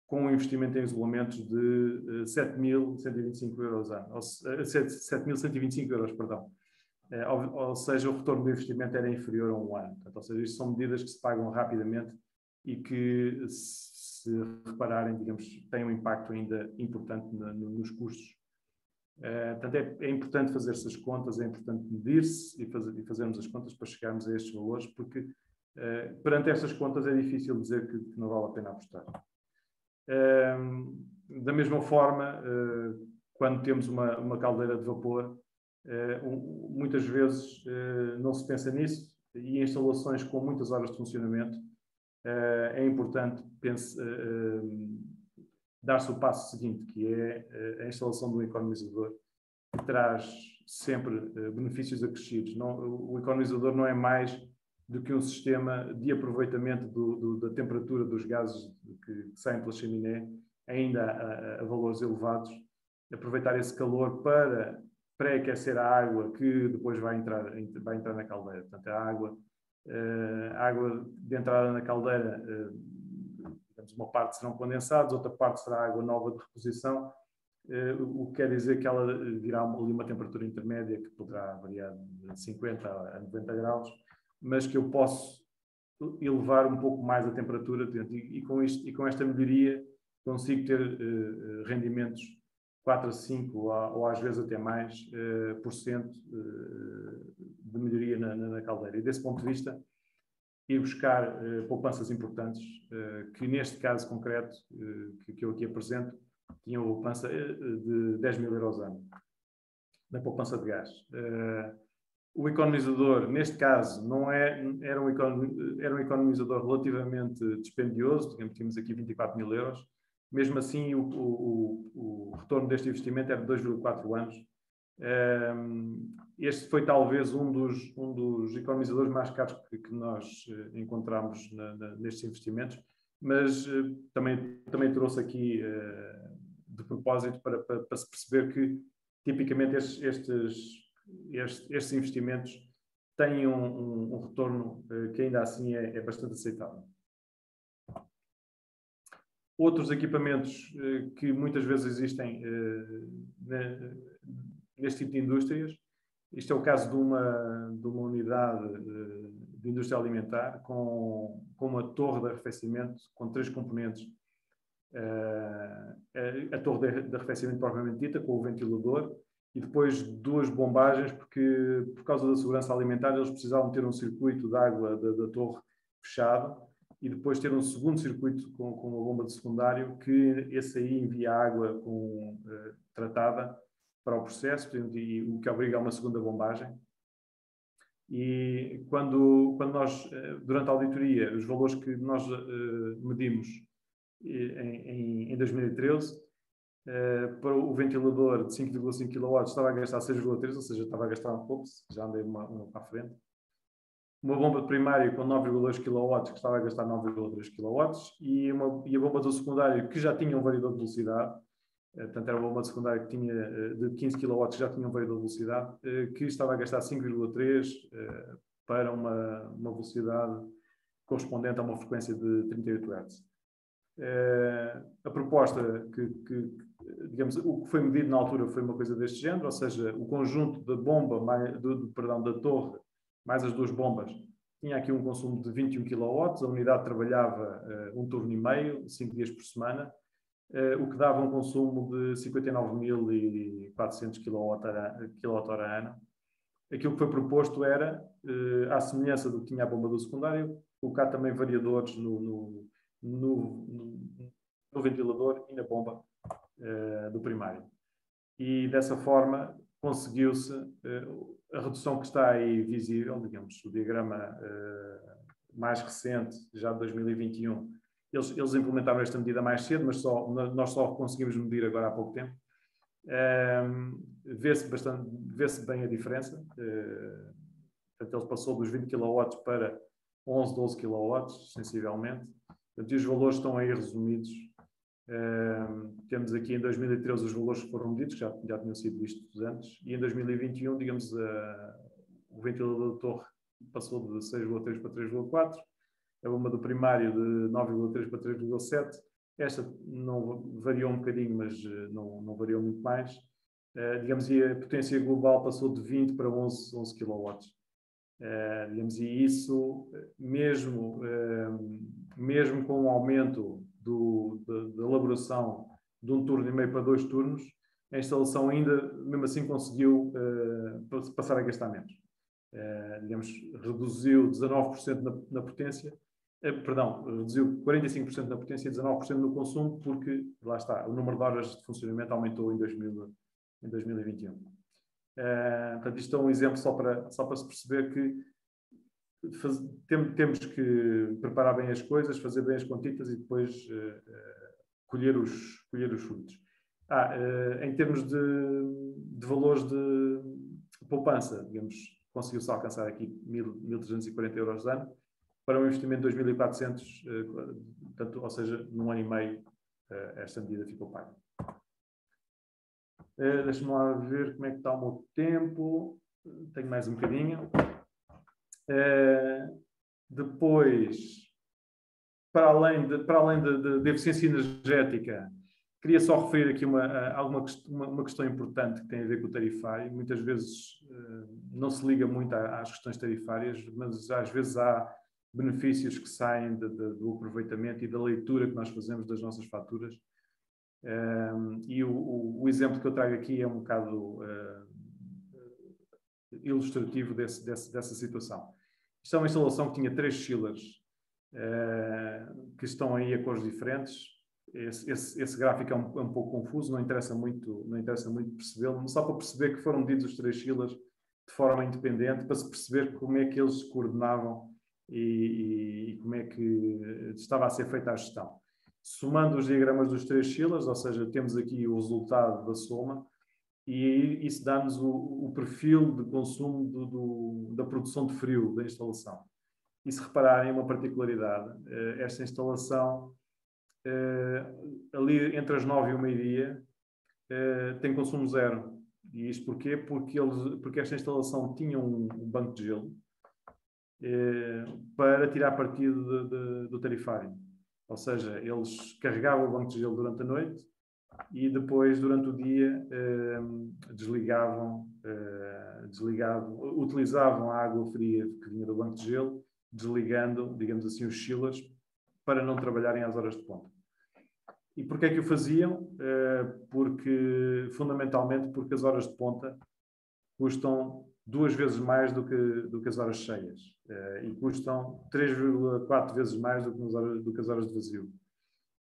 com um investimento em isolamentos de 7.125 euros ano, 7.125 euros, perdão. Ou seja, o retorno do investimento era inferior a um ano. Portanto, ou seja, isto são medidas que se pagam rapidamente e que, se repararem, digamos, têm um impacto ainda importante nos custos. Portanto, é importante fazer-se as contas, é importante medir-se e fazermos as contas para chegarmos a estes valores, porque perante estas contas é difícil dizer que não vale a pena apostar. Da mesma forma, quando temos uma caldeira de vapor, muitas vezes não se pensa nisso, e em instalações com muitas horas de funcionamento é importante dar-se o passo seguinte, que é a instalação do economizador, que traz sempre benefícios acrescidos. O economizador não é mais do que um sistema de aproveitamento da temperatura dos gases que saem pela chaminé, ainda a valores elevados, aproveitar esse calor para pré-aquecer a água que depois vai entrar na caldeira. Portanto, a água de entrada na caldeira, digamos, uma parte serão condensados, outra parte será água nova de reposição, o que quer dizer que ela virá ali uma temperatura intermédia que poderá variar de 50 a 90 graus, mas que eu posso elevar um pouco mais a temperatura e com esta melhoria consigo ter rendimentos 4 a 5 ou às vezes até mais por cento de melhoria na caldeira. E desse ponto de vista, ir buscar poupanças importantes, que neste caso concreto que eu aqui apresento, tinha uma poupança de 10 mil euros ano, na poupança de gás. O economizador, neste caso, era um economizador relativamente dispendioso, digamos que tínhamos aqui 24 mil euros. Mesmo assim, o retorno deste investimento era de 2,4 anos. Este foi talvez um dos economizadores mais caros que nós encontramos nestes investimentos, mas também trouxe aqui de propósito para se perceber que, tipicamente, estes investimentos têm um retorno que ainda assim é bastante aceitável. Outros equipamentos que muitas vezes existem neste tipo de indústrias, isto é o caso de uma unidade de indústria alimentar com uma torre de arrefecimento com 3 componentes. A torre de arrefecimento propriamente dita, com o ventilador, e depois 2 bombagens, porque por causa da segurança alimentar eles precisavam ter um circuito de água da torre fechado e depois ter um segundo circuito com uma bomba de secundário, que esse aí envia água tratada para o processo, e o que obriga a uma segunda bombagem. E quando nós, durante a auditoria, os valores que nós medimos em 2013, para o ventilador de 5,5 kW estava a gastar 6,3, ou seja, estava a gastar um pouco, já andei uma para a frente. Uma bomba de primário com 9,2 kW que estava a gastar 9,3 kW e a bomba do secundário que já tinha um variador de velocidade, portanto era uma bomba de secundário que tinha de 15 kW que já tinha um variador de velocidade, que estava a gastar 5,3 para uma velocidade correspondente a uma frequência de 38 Hz. A proposta digamos, o que foi medido na altura foi uma coisa deste género, ou seja, o conjunto da bomba, da torre, mais as 2 bombas, tinha aqui um consumo de 21 kW, a unidade trabalhava um turno e meio, 5 dias por semana, o que dava um consumo de 59.400 kWh ano. Aquilo que foi proposto era, à semelhança do que tinha a bomba do secundário, colocar também variadores no ventilador e na bomba do primário. E dessa forma conseguiu-se a redução que está aí visível, digamos, o diagrama mais recente, já de 2021. Eles implementaram esta medida mais cedo, mas nós só conseguimos medir agora há pouco tempo. Vê-se bem a diferença. Portanto, ele passou dos 20 kW para 11, 12 kW, sensivelmente. Portanto, e os valores estão aí resumidos. Temos aqui em 2013 os valores que foram medidos, que já tinham sido vistos antes, e em 2021, digamos, o ventilador de torre passou de 6,3 para 3,4, a bomba do primário de 9,3 para 3,7, esta não variou um bocadinho, mas não variou muito mais. Digamos, e a potência global passou de 20 para 11 kW. Digamos, e isso, mesmo com o aumento da elaboração de um turno e meio para 2 turnos, a instalação ainda, mesmo assim, conseguiu passar a gastar menos. Digamos, reduziu 19% na potência, reduziu 45% na potência e 19% no consumo, porque, lá está, o número de horas de funcionamento aumentou em 2021. Portanto, isto é um exemplo só para se perceber que temos que preparar bem as coisas, fazer bem as contitas e depois colher os frutos. Em termos de valores poupança, digamos, conseguiu-se alcançar aqui 1.340 euros ano, para um investimento de 2.400, portanto, ou seja, num ano e meio, esta medida ficou paga. Deixa-me lá ver como é que está o meu tempo. Tenho mais um bocadinho. Depois, para além de eficiência energética, queria só referir aqui uma questão importante que tem a ver com o tarifário. Muitas vezes não se liga muito às questões tarifárias, mas às vezes há benefícios que saem do aproveitamento e da leitura que nós fazemos das nossas faturas. E o exemplo que eu trago aqui é um bocado ilustrativo dessa situação. Isto é uma instalação que tinha 3 chillers que estão aí a cores diferentes. Esse gráfico é um pouco confuso, não interessa muito percebê-lo, mas só para perceber que foram medidos os 3 chillers de forma independente, para se perceber como é que eles se coordenavam e como é que estava a ser feita a gestão. Somando os diagramas dos 3 chillers, ou seja, temos aqui o resultado da soma, e isso dá-nos o perfil de consumo da produção de frio da instalação. E se repararem uma particularidade, esta instalação, ali entre as 9 e o meio-dia, tem consumo zero. E isto porquê? Porque esta instalação tinha um banco de gelo para tirar partido do tarifário. Ou seja, eles carregavam o banco de gelo durante a noite e depois, durante o dia, utilizavam a água fria que vinha do banco de gelo, desligando, digamos assim, os chillers para não trabalharem às horas de ponta. E porquê é que o faziam? Fundamentalmente porque as horas de ponta custam 2 vezes mais do que as horas cheias e custam 3,4 vezes mais do que as horas de vazio.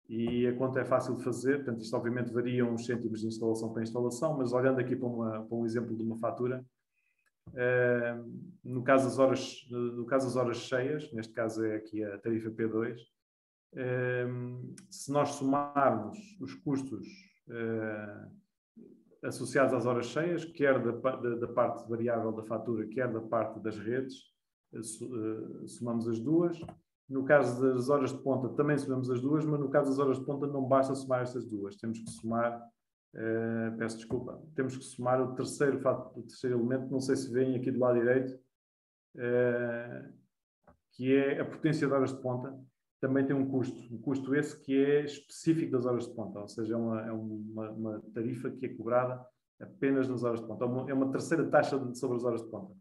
E a conta é fácil de fazer, portanto, isto obviamente varia uns cêntimos de instalação para instalação, mas olhando aqui para um exemplo de uma fatura, no caso das horas cheias, neste caso é aqui a tarifa P2, se nós somarmos os custos associados às horas cheias, quer da parte variável da fatura, quer da parte das redes, somamos as duas. No caso das horas de ponta, também somamos as duas, mas no caso das horas de ponta não basta somar estas duas. Temos que somar, peço desculpa, temos que somar o terceiro elemento, não sei se veem aqui do lado direito, que é a potência de horas de ponta. Também tem um custo esse que é específico das horas de ponta, ou seja, é uma tarifa que é cobrada apenas nas horas de ponta. É uma terceira taxa sobre as horas de ponta.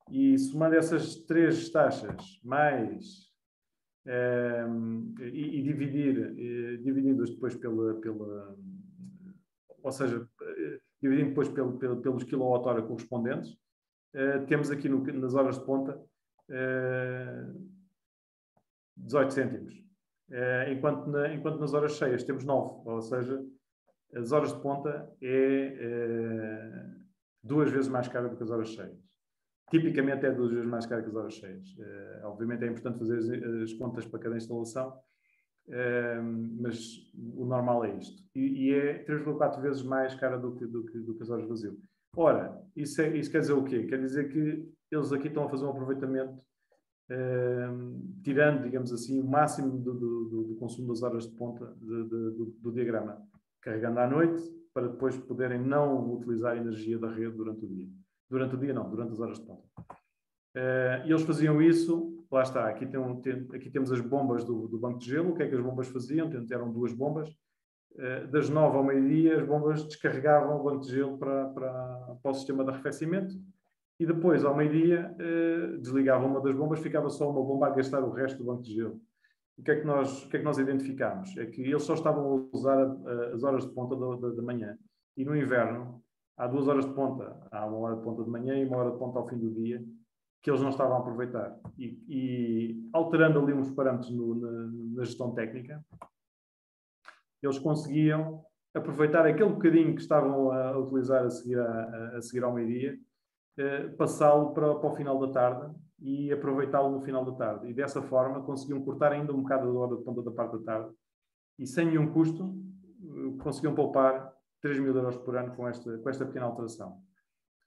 E somando essas 3 taxas, mais dividindo-as depois ou seja, dividindo depois pelos kWh correspondentes, temos aqui nas horas de ponta 18 cêntimos, enquanto nas horas cheias temos 9, ou seja, as horas de ponta é 2 vezes mais cara do que as horas cheias. Tipicamente é 2 vezes mais cara que as horas cheias. Obviamente é importante fazer as contas para cada instalação, mas o normal é isto. E é 3,4 vezes mais cara do que as horas de vazio. Ora, isso quer dizer o quê? Quer dizer que eles aqui estão a fazer um aproveitamento tirando, digamos assim, o máximo do consumo das horas de ponta do diagrama, carregando à noite, para depois poderem não utilizar a energia da rede durante o dia. Durante o dia não, durante as horas de ponta. E eles faziam isso, lá está, aqui temos as bombas do banco de gelo. O que é que as bombas faziam? Eram 2 bombas. Das 9 ao meio-dia, as bombas descarregavam o banco de gelo para o sistema de arrefecimento. E depois, ao meio-dia, desligavam uma das bombas, ficava só uma bomba a gastar o resto do banco de gelo. O que é que nós identificámos? É que eles só estavam a usar as horas de ponta da manhã. E no inverno, há 2 horas de ponta. Há 1 hora de ponta de manhã e 1 hora de ponta ao fim do dia, que eles não estavam a aproveitar. E alterando ali uns parâmetros na gestão técnica, eles conseguiam aproveitar aquele bocadinho que estavam a utilizar a seguir ao meio-dia, passá-lo para o final da tarde e aproveitá-lo no final da tarde. E dessa forma conseguiam cortar ainda um bocado da hora de ponta da parte da tarde e sem nenhum custo conseguiam poupar 3.000 euros por ano com esta pequena alteração.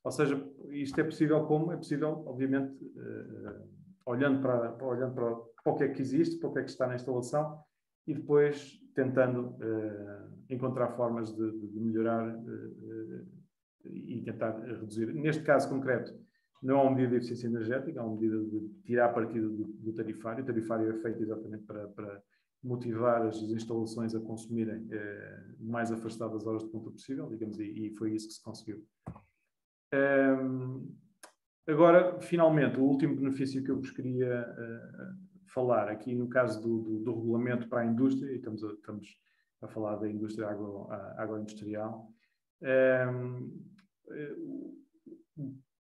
Ou seja, isto é possível como? É possível, obviamente, olhando para o que é que existe, para o que é que está na instalação e depois tentando encontrar formas de melhorar e tentar reduzir. Neste caso concreto, não há uma medida de eficiência energética, há uma medida de tirar partido do tarifário. O tarifário é feito exatamente para motivar as instalações a consumirem mais afastadas das horas de ponta possível, digamos, e foi isso que se conseguiu. Agora, finalmente, o último benefício que eu vos queria falar, aqui no caso do regulamento para a indústria, e estamos a falar da indústria agroindustrial,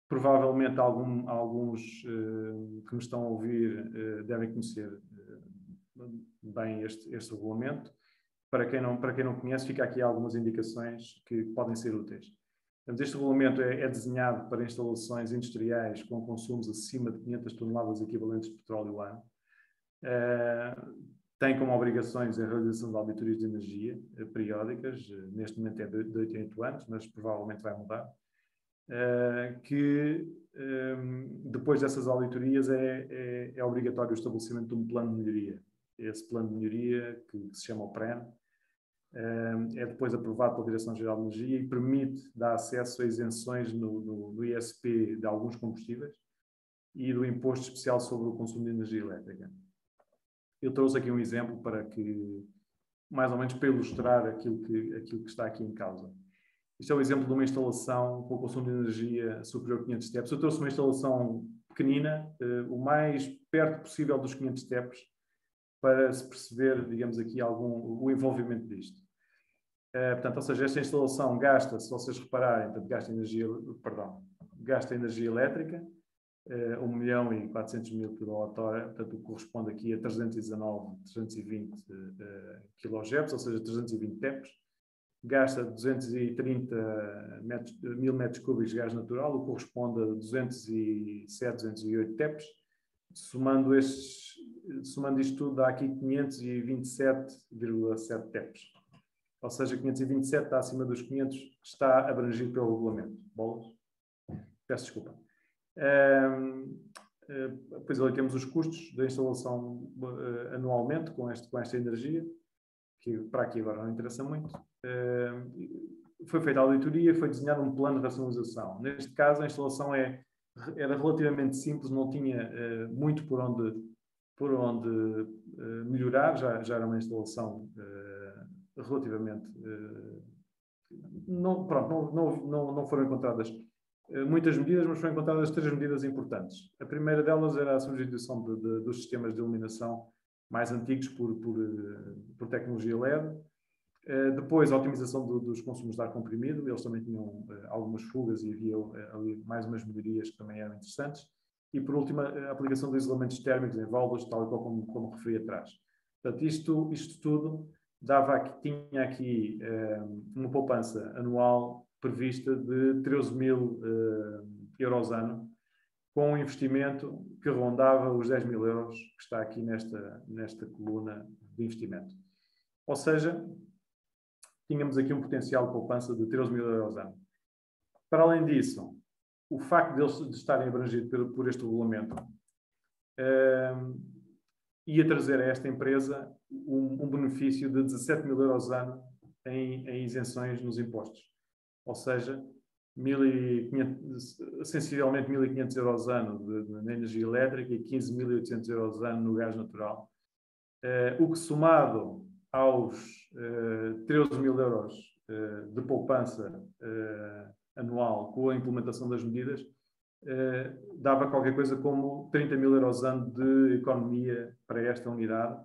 provavelmente alguns que me estão a ouvir devem conhecer bem este regulamento. Para quem não conhece, fica aqui algumas indicações que podem ser úteis. Este regulamento é desenhado para instalações industriais com consumos acima de 500 toneladas equivalentes de petróleo ano. Tem como obrigações a realização de auditorias de energia periódicas, neste momento é de 8 em 8 anos, mas provavelmente vai mudar. Que depois dessas auditorias é obrigatório o estabelecimento de um plano de melhoria. Esse plano de melhoria, que se chama o PREN, é depois aprovado pela Direção-Geral de Energia e permite dar acesso a isenções no ISP de alguns combustíveis e do Imposto Especial sobre o Consumo de Energia Elétrica. Eu trouxe aqui um exemplo mais ou menos para ilustrar aquilo que está aqui em causa. Isto é o exemplo de uma instalação com consumo de energia superior a 500 TEPs. Eu trouxe uma instalação pequenina, o mais perto possível dos 500 TEPs, para se perceber, digamos aqui, o envolvimento disto. Portanto, ou seja, esta instalação gasta, se vocês repararem, portanto, gasta energia elétrica, 1.400.000 kWh, portanto, o que corresponde aqui a 320 kJ, ou seja, 320 TEPs. Gasta 230 mil metros cúbicos de gás natural, o que corresponde a 207, 208 TEPs. Somando isto tudo, dá aqui 527,7 TEPs. Ou seja, 527 está acima dos 500, que está abrangido pelo regulamento. Bolas? Peço desculpa. Depois ali temos os custos da instalação anualmente com esta energia, que para aqui agora não interessa muito. Foi feita a auditoria, foi desenhado um plano de racionalização. Neste caso, a instalação era relativamente simples, não tinha muito por onde melhorar, já era uma instalação relativamente... não foram encontradas muitas medidas, mas foram encontradas 3 medidas importantes. A primeira delas era a substituição dos sistemas de iluminação mais antigos por tecnologia LED. Depois, a otimização dos consumos de ar comprimido. Eles também tinham algumas fugas e havia ali mais umas melhorias que também eram interessantes. E, por último, a aplicação de isolamentos térmicos em válvulas, tal e qual como referi atrás. Portanto, isto tudo tinha aqui uma poupança anual prevista de 13.000 euros ano, com um investimento que rondava os 10.000 euros, que está aqui nesta coluna de investimento. Ou seja, tínhamos aqui um potencial de poupança de 13.000 euros ano. Para além disso, o facto de eles estarem abrangidos por este regulamento ia trazer a esta empresa um benefício de 17.000 euros ano em isenções nos impostos. Ou seja, sensivelmente 1.500 euros ano na energia elétrica e 15.800 euros ano no gás natural. O que, somado aos 13.000 euros de poupança anual com a implementação das medidas, dava qualquer coisa como 30.000 euros ano de economia para esta unidade.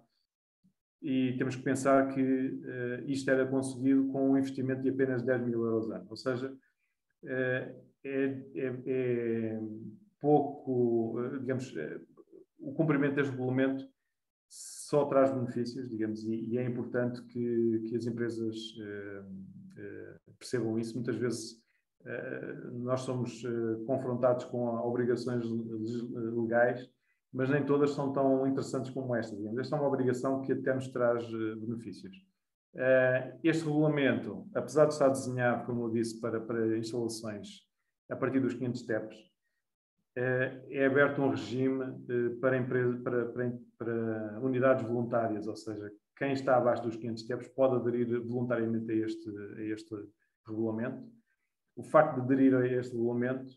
E temos que pensar que isto era conseguido com um investimento de apenas 10.000 euros ano. Ou seja, é pouco, digamos, o cumprimento deste regulamento só traz benefícios, digamos, e é importante que as empresas percebam isso. Muitas vezes nós somos confrontados com obrigações legais, mas nem todas são tão interessantes como esta. Digamos. Esta é uma obrigação que até nos traz benefícios. Este regulamento, apesar de estar desenhado, como eu disse, para instalações a partir dos 500 TEPs, é aberto um regime para unidades voluntárias, ou seja, quem está abaixo dos 500 TEPs pode aderir voluntariamente a este regulamento. O facto de aderir a este regulamento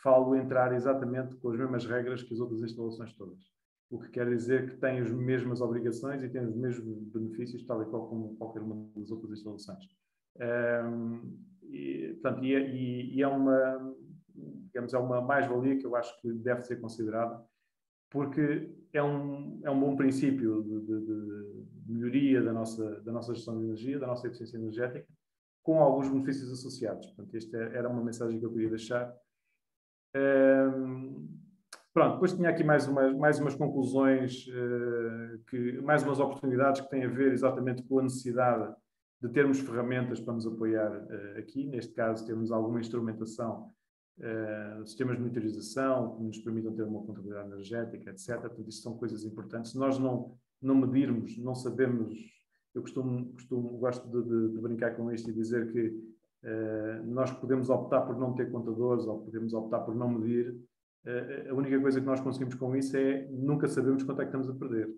falo entrar exatamente com as mesmas regras que as outras instalações todas. O que quer dizer que tem as mesmas obrigações e tem os mesmos benefícios, tal e qual como qualquer uma das outras instalações. Portanto, é uma, digamos, é uma mais-valia que eu acho que deve ser considerada, porque é um bom princípio de melhoria da nossa gestão de energia, da nossa eficiência energética, com alguns benefícios associados. Portanto, esta era uma mensagem que eu queria deixar. Pronto, depois tinha aqui mais umas conclusões, mais umas oportunidades que têm a ver exatamente com a necessidade de termos ferramentas para nos apoiar aqui. Neste caso, temos alguma instrumentação, sistemas de monitorização que nos permitam ter uma contabilidade energética, etc. Portanto, isto são coisas importantes. Se nós não medirmos, não sabemos. Eu gosto de brincar com isto e dizer que nós podemos optar por não ter contadores ou podemos optar por não medir. A única coisa que nós conseguimos com isso é nunca sabermos quanto é que estamos a perder.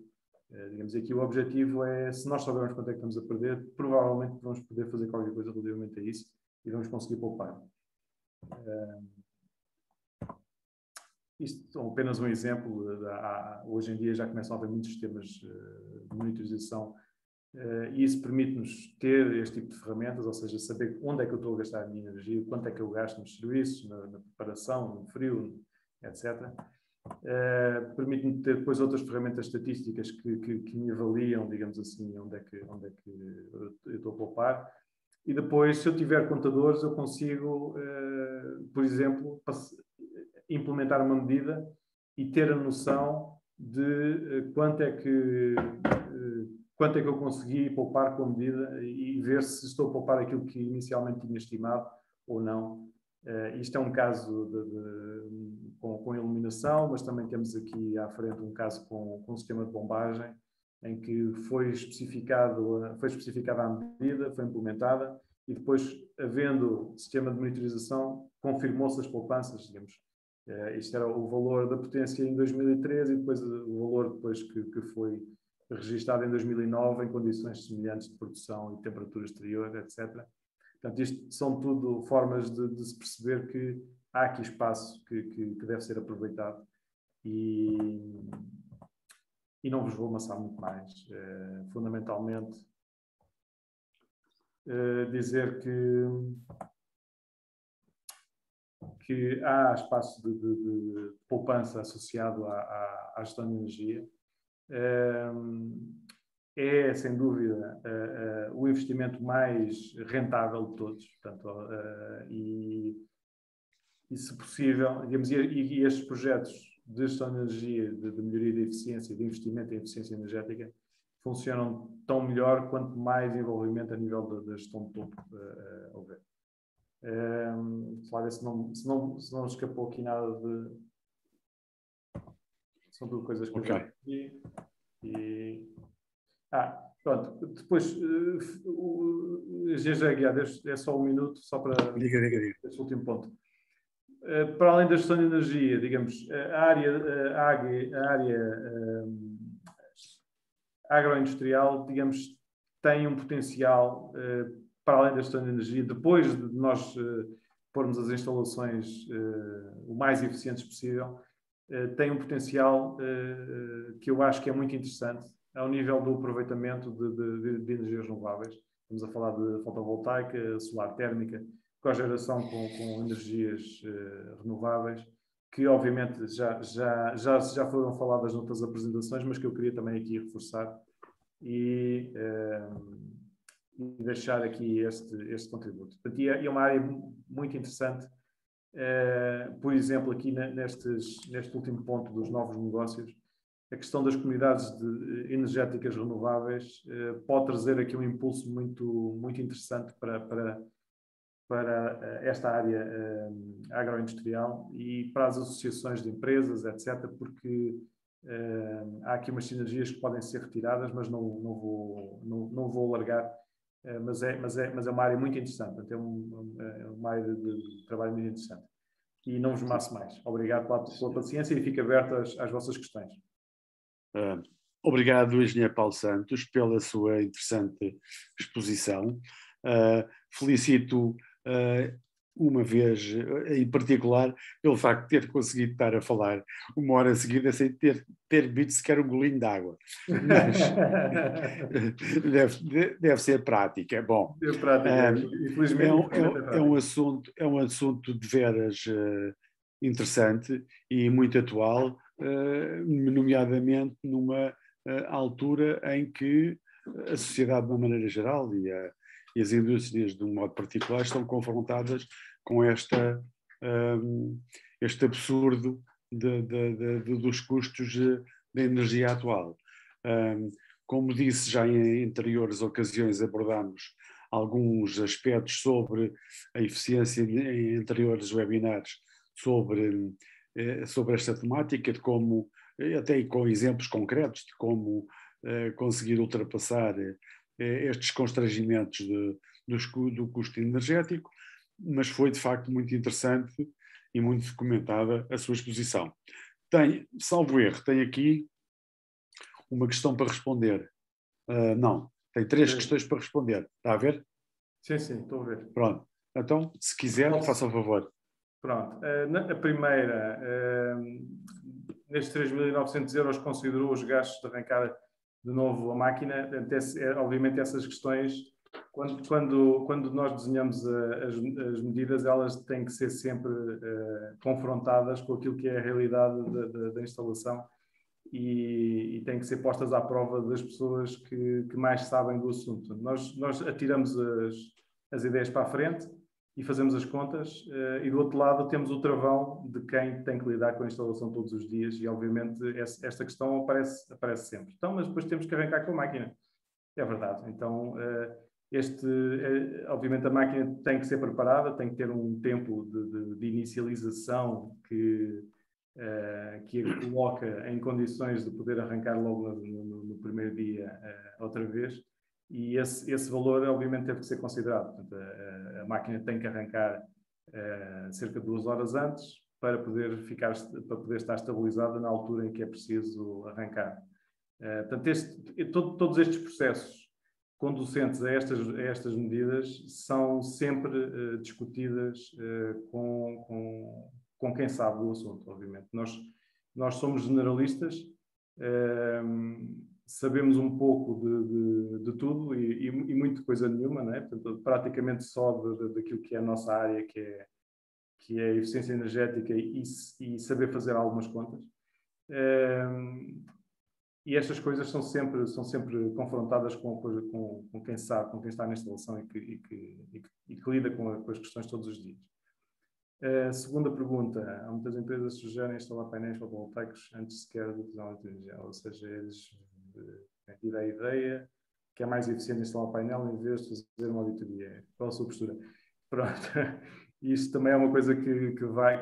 Digamos, aqui o objetivo é, se nós soubermos quanto é que estamos a perder, provavelmente vamos poder fazer qualquer coisa relativamente a isso e vamos conseguir poupar. Isto é apenas um exemplo. Hoje em dia já começam a haver muitos sistemas de monitorização e isso permite-nos ter este tipo de ferramentas, ou seja, saber onde é que eu estou a gastar a minha energia, quanto é que eu gasto nos serviços, na preparação, no frio, etc. Permite-me ter depois outras ferramentas estatísticas que me avaliam, digamos assim, onde é que eu estou a poupar. E depois, se eu tiver contadores, eu consigo, por exemplo, implementar uma medida e ter a noção de quanto é que eu consegui poupar com a medida e ver se estou a poupar aquilo que inicialmente tinha estimado ou não. Isto é um caso com iluminação, mas também temos aqui à frente um caso com um sistema de bombagem, em que foi especificada a medida, foi implementada, e depois, havendo sistema de monitorização, confirmou-se as poupanças, digamos. Isto era o valor da potência em 2013 e depois o valor depois que foi registado em 2009 em condições semelhantes de produção e temperatura exterior, etc. Portanto, isto são tudo formas de se perceber que há aqui espaço que deve ser aproveitado e não vos vou amassar muito mais. Fundamentalmente, dizer que há espaço de poupança associado à gestão de energia. É, sem dúvida, o investimento mais rentável de todos. Portanto, e se possível, digamos, e estes projetos de gestão de energia, de melhoria da eficiência, de investimento em eficiência energética, funcionam tão melhor quanto mais envolvimento a nível da gestão de topo houver. Se não escapou aqui nada de... São tudo coisas que eu já vi. Pronto. Depois, GG Guiar, é só um minuto, só para este último ponto. Para além da gestão de energia, digamos, a área agroindustrial, digamos, tem um potencial, para além da gestão de energia, depois de nós pormos as instalações o mais eficientes possível, tem um potencial que eu acho que é muito interessante ao nível do aproveitamento de energias renováveis. Estamos a falar de fotovoltaica, solar térmica, cogeração com energias renováveis, que obviamente já foram faladas noutras apresentações, mas que eu queria também aqui reforçar e deixar aqui este contributo. Portanto, é uma área muito interessante. Por exemplo, aqui neste último ponto dos novos negócios, a questão das comunidades energéticas renováveis pode trazer aqui um impulso muito interessante para esta área agroindustrial e para as associações de empresas, etc., porque há aqui umas sinergias que podem ser retiradas, mas não vou alargar. mas é uma área muito interessante, portanto, é uma área de trabalho muito interessante. E não vos maço mais. Obrigado pela paciência e fico aberto às vossas questões. Obrigado, engenheiro Paulo Santos, pela sua interessante exposição. Felicito uma vez, em particular, pelo facto de ter conseguido estar a falar uma hora seguida sem ter bebido sequer um golinho de água. Mas deve ser prática. Bom, infelizmente, é um assunto de veras interessante e muito atual, nomeadamente numa altura em que a sociedade, de uma maneira geral, e as indústrias, de um modo particular, estão confrontadas com este absurdo dos custos da energia atual. Como disse já em anteriores ocasiões, abordamos alguns aspectos sobre a eficiência em anteriores webinars sobre esta temática, de como, até com exemplos concretos, de como conseguir ultrapassar estes constrangimentos do custo energético, mas foi de facto muito interessante e muito comentada a sua exposição. Salvo erro, tem aqui uma questão para responder. Não, tem 3 questões para responder. Está a ver? Sim, estou a ver. Pronto. Então, se quiser, faça o favor. Pronto. A primeira, nestes 3.900 euros, considerou os gastos de arrancar de novo a máquina. Obviamente, essas questões, quando nós desenhamos as medidas, elas têm que ser sempre confrontadas com aquilo que é a realidade da instalação e têm que ser postas à prova das pessoas que mais sabem do assunto. Nós atiramos as ideias para a frente e fazemos as contas, e do outro lado temos o travão de quem tem que lidar com a instalação todos os dias, e obviamente esta questão aparece sempre. Então, mas depois temos que arrancar com a máquina. É verdade. Então, obviamente a máquina tem que ser preparada, tem que ter um tempo de inicialização que a coloca em condições de poder arrancar logo no primeiro dia outra vez. E esse valor, obviamente, teve que ser considerado. Portanto, a máquina tem que arrancar cerca de 2 horas antes para poder estar estabilizada na altura em que é preciso arrancar. Portanto, todos estes processos conducentes a estas medidas são sempre discutidas com quem sabe do assunto, obviamente. Nós somos generalistas, sabemos um pouco de tudo e muito coisa nenhuma, não é? Portanto, praticamente só daquilo que é a nossa área, que é a eficiência energética e saber fazer algumas contas. E estas coisas são sempre confrontadas com quem sabe, com quem está na instalação e que lida com as questões todos os dias. Segunda pergunta. Há muitas empresas que sugerem instalar painéis fotovoltaicos antes sequer de utilizar a energia, ou seja, eles tiram a ideia que é mais eficiente instalar um painel em vez de fazer uma auditoria. Qual a sua postura? Pronto. Isto também é uma coisa que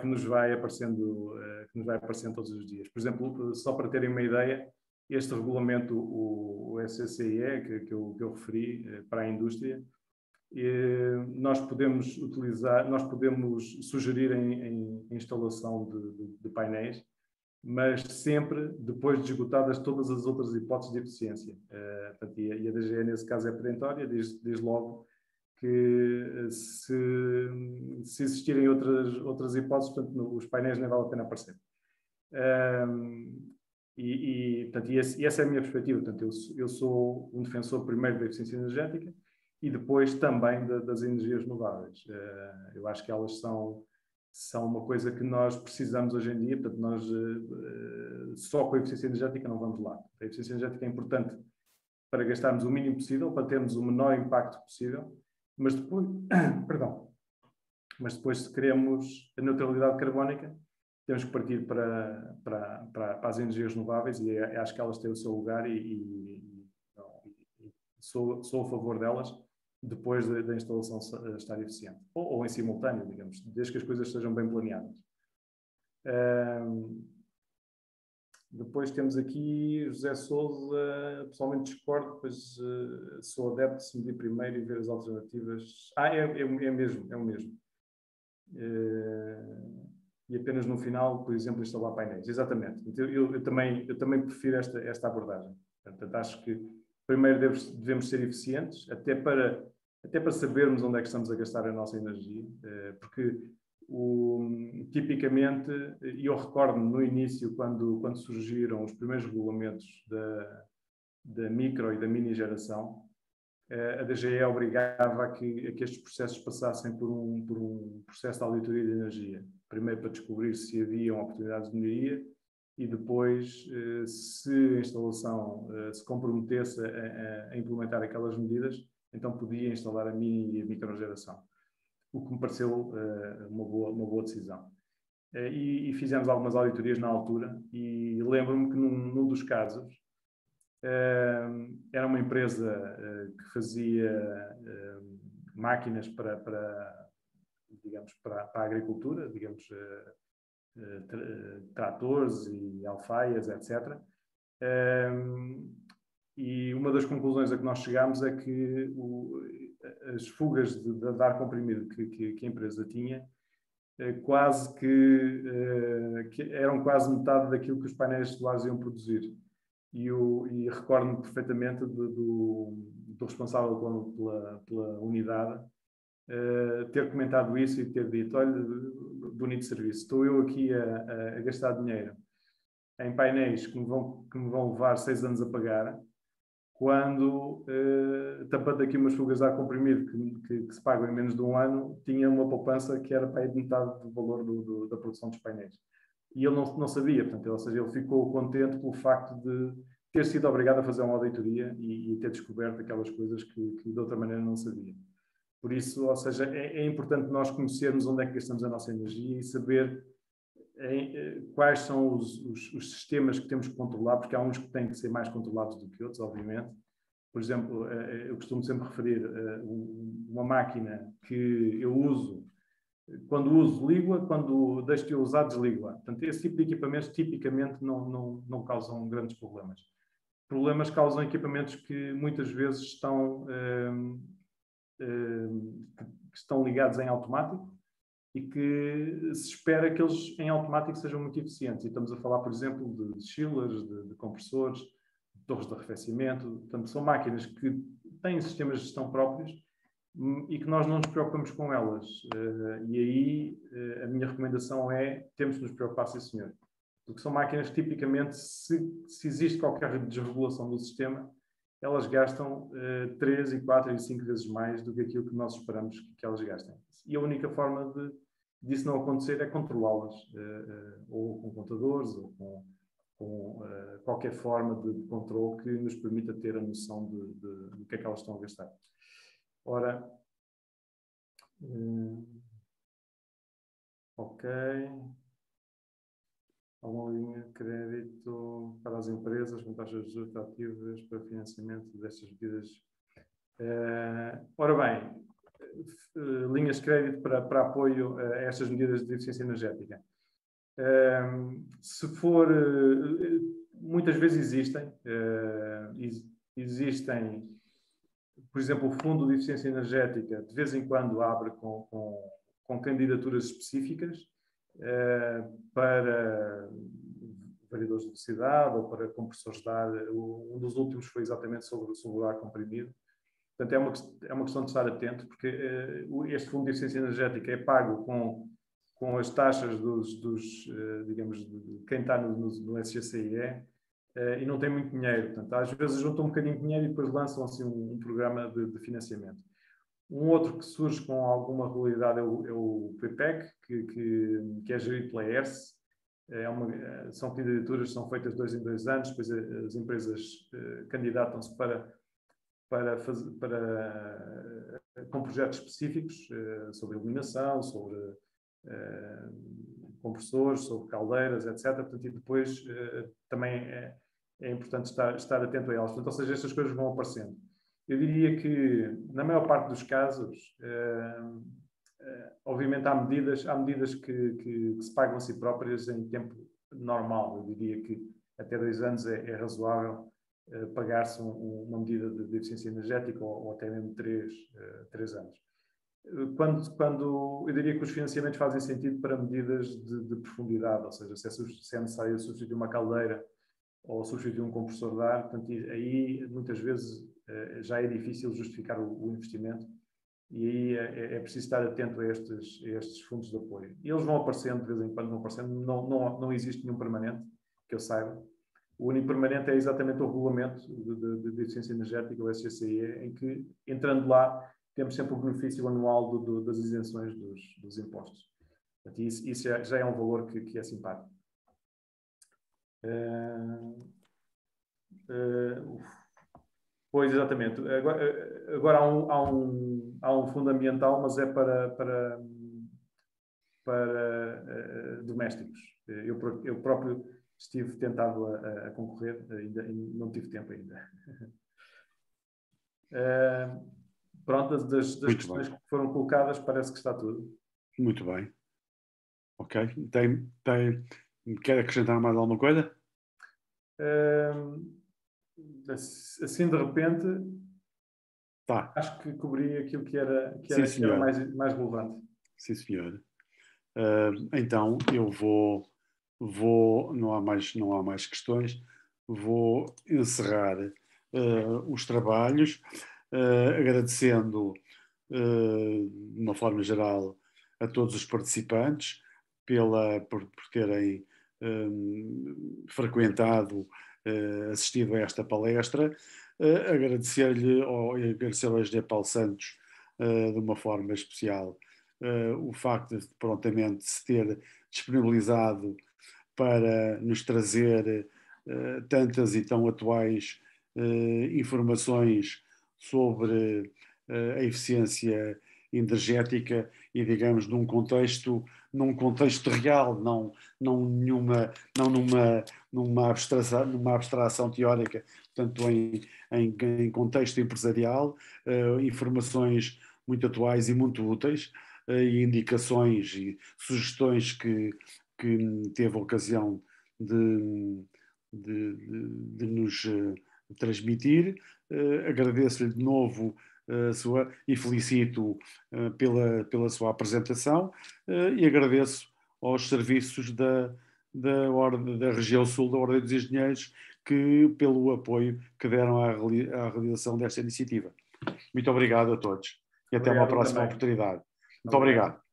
nos vai aparecendo todos os dias. Por exemplo, só para terem uma ideia, este regulamento, o SCCE, que eu referi para a indústria, nós podemos sugerir em instalação de painéis, mas sempre depois de esgotadas todas as outras hipóteses de eficiência. E a DGE, nesse caso, é perentória, diz logo que se existirem outras hipóteses, portanto, os painéis nem vale a pena aparecer. Portanto, essa é a minha perspectiva. Portanto, eu sou um defensor primeiro da eficiência energética e depois também das energias renováveis. Eu acho que elas são uma coisa que nós precisamos hoje em dia. Portanto, nós só com a eficiência energética não vamos lá. A eficiência energética é importante para gastarmos o mínimo possível, para termos o menor impacto possível, mas depois se queremos a neutralidade carbónica, temos que partir para as energias renováveis e acho que elas têm o seu lugar e sou a favor delas depois da instalação estar eficiente. Ou em simultâneo, digamos, desde que as coisas sejam bem planeadas. Depois temos aqui José Sousa, pessoalmente discordo, pois sou adepto de se medir primeiro e ver as alternativas. É o mesmo. E apenas no final, por exemplo, instalar painéis. Exatamente. Eu também prefiro esta abordagem. Portanto, acho que primeiro devemos ser eficientes, até para sabermos onde é que estamos a gastar a nossa energia, porque tipicamente, eu recordo-me no início, quando surgiram os primeiros regulamentos da micro e da mini geração, a DGE obrigava a que estes processos passassem por um processo de auditoria de energia. Primeiro para descobrir se haviam oportunidades de melhoria e depois, se a instalação se comprometesse a implementar aquelas medidas, então podia instalar a mini e a microgeração. O que me pareceu uma boa decisão. E fizemos algumas auditorias na altura e lembro-me que num dos casos era uma empresa que fazia máquinas para a agricultura, digamos, tratores e alfaias, etc. E uma das conclusões a que nós chegámos é que as fugas de ar comprimido que a empresa tinha quase que eram quase metade daquilo que os painéis solares iam produzir. E recordo-me perfeitamente do responsável pela unidade ter comentado isso e ter dito: olha, bonito serviço, estou eu aqui a gastar dinheiro em painéis que me vão levar 6 anos a pagar, quando, tapando aqui umas fugas de ar comprimido que se pagam em menos de um ano, tinha uma poupança que era para aí de metade do valor da produção dos painéis. E ele não sabia, portanto, ou seja, ele ficou contente pelo facto de ter sido obrigado a fazer uma auditoria e ter descoberto aquelas coisas que de outra maneira não sabia. Por isso, ou seja, é importante nós conhecermos onde é que gastamos a nossa energia e saber quais são os sistemas que temos que controlar, porque há uns que têm que ser mais controlados do que outros, obviamente. Por exemplo, eu costumo sempre referir uma máquina que eu uso. Quando uso, ligo-a, quando deixo de usar, desligo-a. Portanto, esse tipo de equipamentos tipicamente não causam grandes problemas. Problemas causam equipamentos que muitas vezes estão ligados em automático e que se espera que eles em automático sejam muito eficientes. E estamos a falar, por exemplo, de chillers, de compressores, de torres de arrefecimento. Portanto, são máquinas que têm sistemas de gestão próprios e que nós não nos preocupamos com elas. E aí a minha recomendação é: temos de nos preocupar, sim senhor. Porque são máquinas que tipicamente, se existe qualquer desregulação do sistema, elas gastam 3, 4 e 5 vezes mais do que aquilo que nós esperamos que elas gastem. E a única forma disso não acontecer é controlá-las, ou com contadores, ou com qualquer forma de controle que nos permita ter a noção do que é que elas estão a gastar. Ora, ok. Há uma linha de crédito para as empresas com taxas de juros ativas para financiamento destas medidas. Ora bem, linhas de crédito para apoio a estas medidas de eficiência energética. Se for, muitas vezes existem, por exemplo, o Fundo de Eficiência Energética, de vez em quando abre com candidaturas específicas para variadores de velocidade ou para compressores de ar. Um dos últimos foi exatamente sobre o ar comprimido. Portanto, é uma questão de estar atento, porque este Fundo de Eficiência Energética é pago com as taxas digamos, de quem está no SGCIE e não tem muito dinheiro. Portanto, às vezes juntam um bocadinho de dinheiro e depois lançam assim um programa de financiamento. Um outro que surge com alguma regularidade é o PPEC, que é gerido pela ERSE. São candidaturas que são feitas de 2 em 2 anos, depois as empresas candidatam-se com projetos específicos sobre iluminação, sobre compressores, sobre caldeiras, etc. Portanto, e depois também é importante estar atento a elas. Portanto, ou seja, estas coisas vão aparecendo. Eu diria que, na maior parte dos casos, obviamente há medidas que se pagam a si próprias em tempo normal. Eu diria que até 2 anos é razoável pagar-se uma medida de eficiência energética ou até mesmo 3 anos. Quando eu diria que os financiamentos fazem sentido para medidas de profundidade, ou seja, se é necessário substituir uma caldeira ou substituir um compressor de ar, portanto, aí muitas vezes já é difícil justificar o investimento e aí é preciso estar atento a estes fundos de apoio. Eles vão aparecendo de vez em quando, não existe nenhum permanente, que eu saiba. O único permanente é exatamente o regulamento de eficiência energética, o SGCE, em que, entrando lá, temos sempre o benefício anual das isenções dos impostos. Portanto, isso já é um valor que é simpático. Pois, exatamente. Agora há um fundo ambiental, mas é para domésticos. Eu próprio estive tentado a concorrer, ainda não tive tempo ainda. Pronto, das questões que foram colocadas, parece que está tudo. Muito bem. Ok. Quer acrescentar mais alguma coisa? Assim, de repente, tá. Acho que cobri aquilo que era mais relevante. Sim, senhor. Então, eu vou não há mais questões, vou encerrar os trabalhos, agradecendo de uma forma geral a todos os participantes por terem frequentado, assistido a esta palestra, agradecer-lhe ao José Paulo Santos de uma forma especial o facto de prontamente se ter disponibilizado para nos trazer tantas e tão atuais informações sobre a eficiência energética e, digamos, num contexto real, não numa abstração teórica, portanto, em contexto empresarial, informações muito atuais e muito úteis, e indicações e sugestões que teve a ocasião de nos transmitir. Agradeço-lhe de novo e felicito pela sua apresentação e agradeço aos serviços da Região Sul da Ordem dos Engenheiros pelo apoio que deram à realização desta iniciativa. Muito obrigado a todos e até uma próxima oportunidade. Muito obrigado.